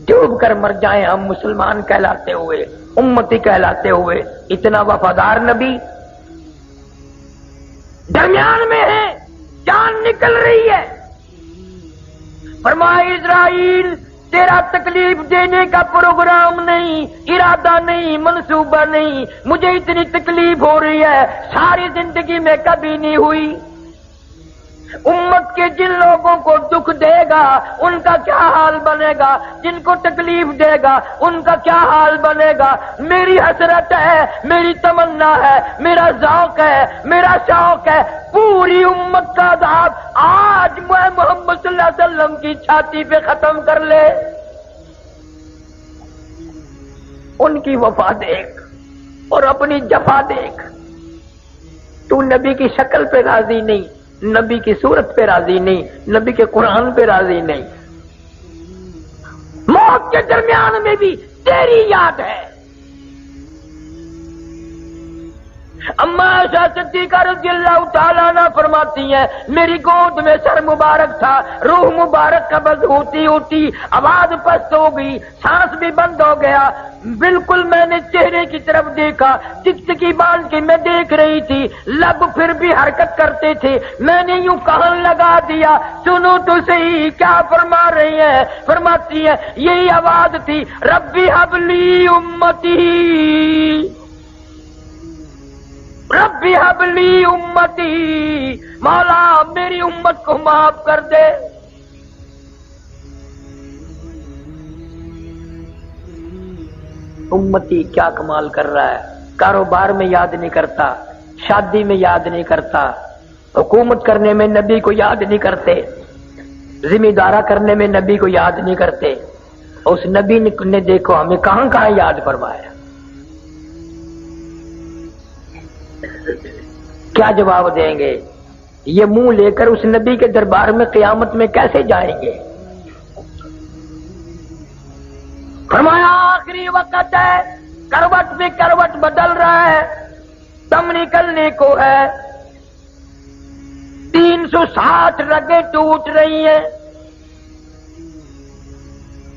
ڈوب کر مر جائیں ہم مسلمان کہلاتے ہوئے، امتی کہلاتے ہوئے، اتنا وفادار نبی درمیان میں ہے، جان نکل رہی ہے۔ فرمایا اسرائیل تیرا تکلیف دینے کا پروگرام نہیں، ارادہ نہیں، منصوبہ نہیں، مجھے اتنی تکلیف ہو رہی ہے ساری زندگی میں کبھی نہیں ہوئی۔ امت کے جن لوگوں کو دکھ دے گا ان کا کیا حال بنے گا، جن کو تکلیف دے گا ان کا کیا حال بنے گا۔ میری حسرت ہے، میری تمنا ہے، میرا ذوق ہے، میرا شوق ہے پوری امت کا عذاب آج میں محمد صلی اللہ علیہ وسلم کی چھاتی پہ ختم کر لے۔ ان کی وفا دیکھ اور اپنی جفا دیکھ۔ تو نبی کی شکل پہ راضی نہیں، نبی کی صورت پہ راضی نہیں، نبی کے قرآن پہ راضی نہیں، موت کے درمیان میں بھی تیری یاد ہے۔ اما عائشہ صدیقہ رضی اللہ تعالیٰ عنہ فرماتی ہیں میری گود میں سر مبارک تھا، روح مبارک قبض ہوتی ہوتی آواز پست ہو گئی، سانس بھی بند ہو گیا، بالکل میں نے چہرے کی طرف دیکھا، ٹکٹکی باندھ کے میں دیکھ رہی تھی، لب پھر بھی حرکت کرتے تھے، میں نے یوں کہن لگا دیا سنو تو صحیح کیا فرما رہی ہیں۔ فرماتی ہیں یہی آواز تھی ربی حب لی امتی، ربی حب لی امتی، مولا میری امت کو معاف کر دے۔ امتی کیا کمال کر رہا ہے، کاروبار میں یاد نہیں کرتا، شادی میں یاد نہیں کرتا، حکومت کرنے میں نبی کو یاد نہیں کرتے، ذمہ دارہ کرنے میں نبی کو یاد نہیں کرتے۔ اس نبی نے دیکھو ہمیں کہاں کہاں یاد فرمایا۔ کیا جواب دیں گے؟ یہ منہ لے کر اس نبی کے دربار میں قیامت میں کیسے جائیں گے؟ فرمایا آخری وقت ہے، کروٹ بھی کروٹ بدل رہا ہے، دم نکلنے کو ہے، 360 رگیں ٹوٹ رہی ہیں۔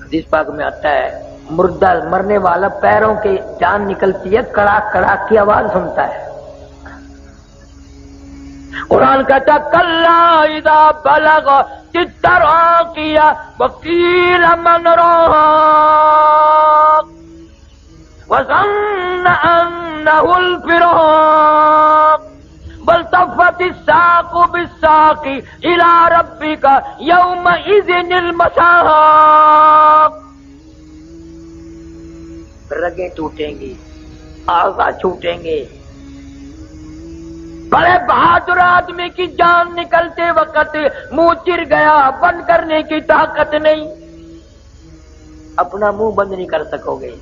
حدیث پاک میں آتا ہے مردہ مرنے والا پیروں کے جان نکلتی ہے، کڑاک کڑاک کی آواز سنتا ہے۔ قرآن کہتا کلا اذا بلغ التراقی وقیل من راق وظن انه الفراق والتفت الساق بالساق الى ربك يومئذ المساق۔ رگیں ٹوٹیں گی، اعضاء چھوٹیں گے، بڑے بہادر آدمی کی جان نکلتے وقت منہ چر گیا، بند کرنے کی طاقت نہیں، اپنا منہ بند نہیں کر سکو گے،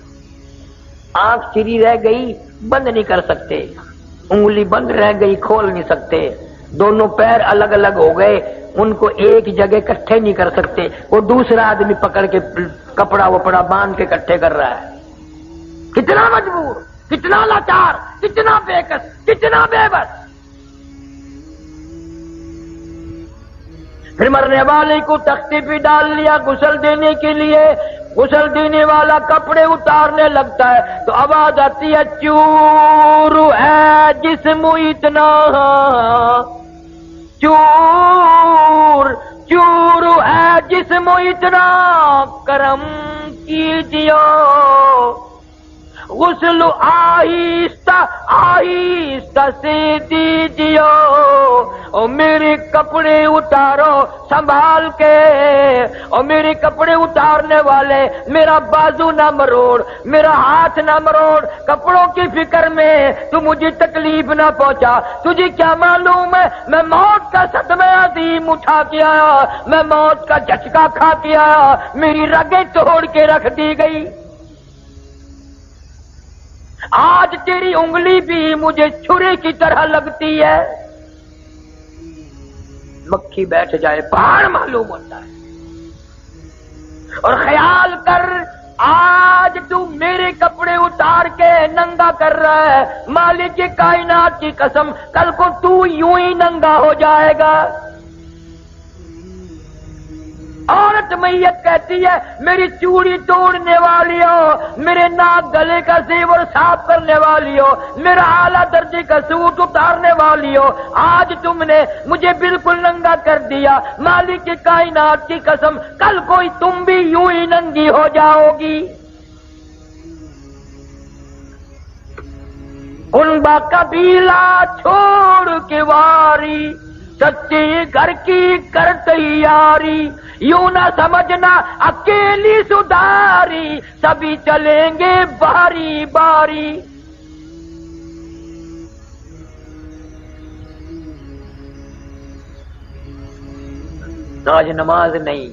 آنکھ چری رہ گئی بند نہیں کر سکتے، انگلی بند رہ گئی کھول نہیں سکتے، دونوں پیر الگ الگ ہو گئے ان کو ایک جگہ اکٹھے نہیں کر سکتے، وہ دوسرا آدمی پکڑ کے کپڑا وپڑا باندھ کے اکٹھے کر رہا ہے۔ کتنا مجبور، کتنا لاچار، کتنا بے کس، کتنا بے بس۔ پھر مرنے والے کو تختی پہ ڈال لیا غسل دینے کے لیے، غسل دینے والا کپڑے اتارنے لگتا ہے تو آواز آتی ہے چور ہے جسم اتنا، چور چور ہے جسم اتنا، کرم کیجیے غسل آہستہ آہستہ سے دیجیے، اور میرے کپڑے اتارو سنبھال کے، اور میرے کپڑے اتارنے والے میرا بازو نہ مروڑ، میرا ہاتھ نہ مروڑ، کپڑوں کی فکر میں تو مجھے تکلیف نہ پہنچا۔ تجھے کیا معلوم ہے میں موت کا صدمہ عظیم اٹھا کے آیا، میں موت کا جھٹکا کھا کے آیا، میری رگیں توڑ کے رکھ دی گئی۔ آج تیری انگلی بھی مجھے چھری کی طرح لگتی ہے۔ مکھی بیٹھ جائے پہاڑ معلوم ہوتا ہے۔ اور خیال کر آج تو میرے کپڑے اتار کے ننگا کر رہا ہے، مالک کائنات کی قسم کل کو تو یوں ہی ننگا ہو جائے گا۔ عورت میت کہتی ہے میری چوڑی توڑنے والی ہو، میرے ناک گلے کا زیور صاف کرنے والی ہو، میرا اعلیٰ درجے کا سوٹ اتارنے والی ہو، آج تم نے مجھے بالکل ننگا کر دیا، مالک کی کائنات کی قسم کل کوئی تم بھی یوں ہی ننگی ہو جاؤ گی۔ ان با قبیلہ چھوڑ کے واری، سچے گھر کی کر تیاری، یوں نہ سمجھنا اکیلی سدھاری، سبھی چلیں گے باری باری۔ آج نماز نہیں،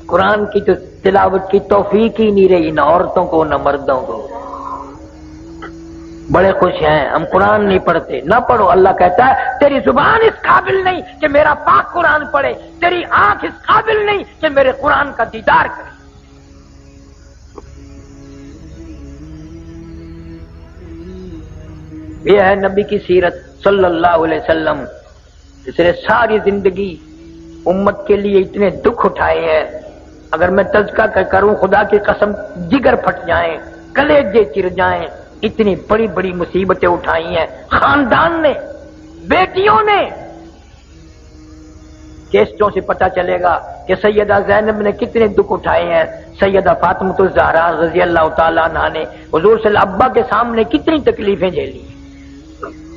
قرآن کی تو تلاوت کی توفیق ہی نہیں رہی، نہ عورتوں کو نہ مردوں کو۔ بڑے خوش ہیں ہم قرآن نہیں پڑھتے، نہ پڑھو۔ اللہ کہتا ہے تیری زبان اس قابل نہیں کہ میرا پاک قرآن پڑھے، تیری آنکھ اس قابل نہیں کہ میرے قرآن کا دیدار کرے۔ یہ ہے نبی کی سیرت صلی اللہ علیہ وسلم، جس نے ساری زندگی امت کے لیے اتنے دکھ اٹھائے ہیں، اگر میں تذکرہ کروں خدا کی قسم جگر پھٹ جائیں، کلیجے چر جائیں، اتنی بڑی بڑی مصیبتیں اٹھائی ہیں خاندان نے، بیٹیوں نے۔ کیسٹوں سے پتہ چلے گا کہ سیدہ زینب نے کتنے دکھ اٹھائے ہیں، سیدہ فاطمہ الزہرا رضی اللہ تعالیٰ عنہا نے حضور صلی اللہ علیہ وسلم ابا کے سامنے کتنی تکلیفیں جھیلی،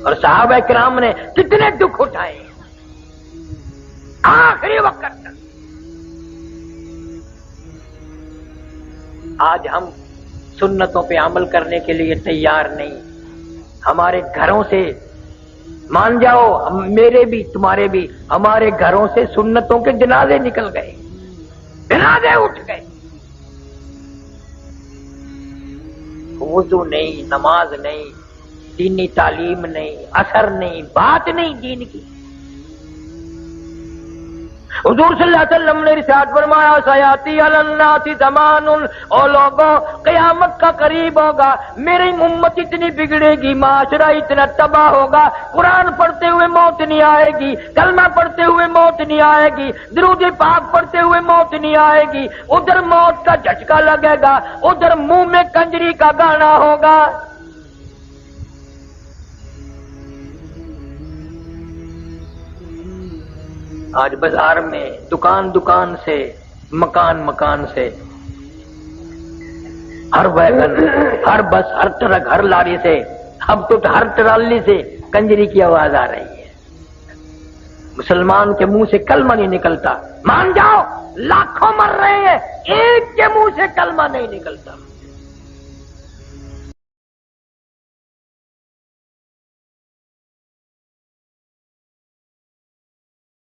اور صحابہ کرام نے کتنے دکھ اٹھائے ہیں آخری وقت تک۔ آج ہم سنتوں پہ عمل کرنے کے لیے تیار نہیں، ہمارے گھروں سے مان جاؤ، میرے بھی تمہارے بھی، ہمارے گھروں سے سنتوں کے جنازے نکل گئے، جنازے اٹھ گئے۔ وضو نہیں، نماز نہیں، دینی تعلیم نہیں، اثر نہیں، بات نہیں دین کی۔ حضور صلی اللہ علیہ وسلم نے ارشاد فرمایا سیاتی علی الناس زمان، او لوگوں قیامت کا قریب ہوگا، میری امت اتنی بگڑے گی، معاشرہ اتنا تباہ ہوگا، قرآن پڑھتے ہوئے موت نہیں آئے گی، کلمہ پڑھتے ہوئے موت نہیں آئے گی، درود پاک پڑھتے ہوئے موت نہیں آئے گی، ادھر موت کا جھٹکا لگے گا، ادھر منہ میں کنجری کا گانا ہوگا۔ آج بازار میں دکان دکان سے، مکان مکان سے، ہر ویگن، ہر بس، ہر ٹرک، ہر لاری سے، اب تو ہر ٹرالی سے کنجری کی آواز آ رہی ہے۔ مسلمان کے منہ سے کلمہ نہیں نکلتا، مان جاؤ لاکھوں مر رہے ہیں، ایک کے منہ سے کلمہ نہیں نکلتا۔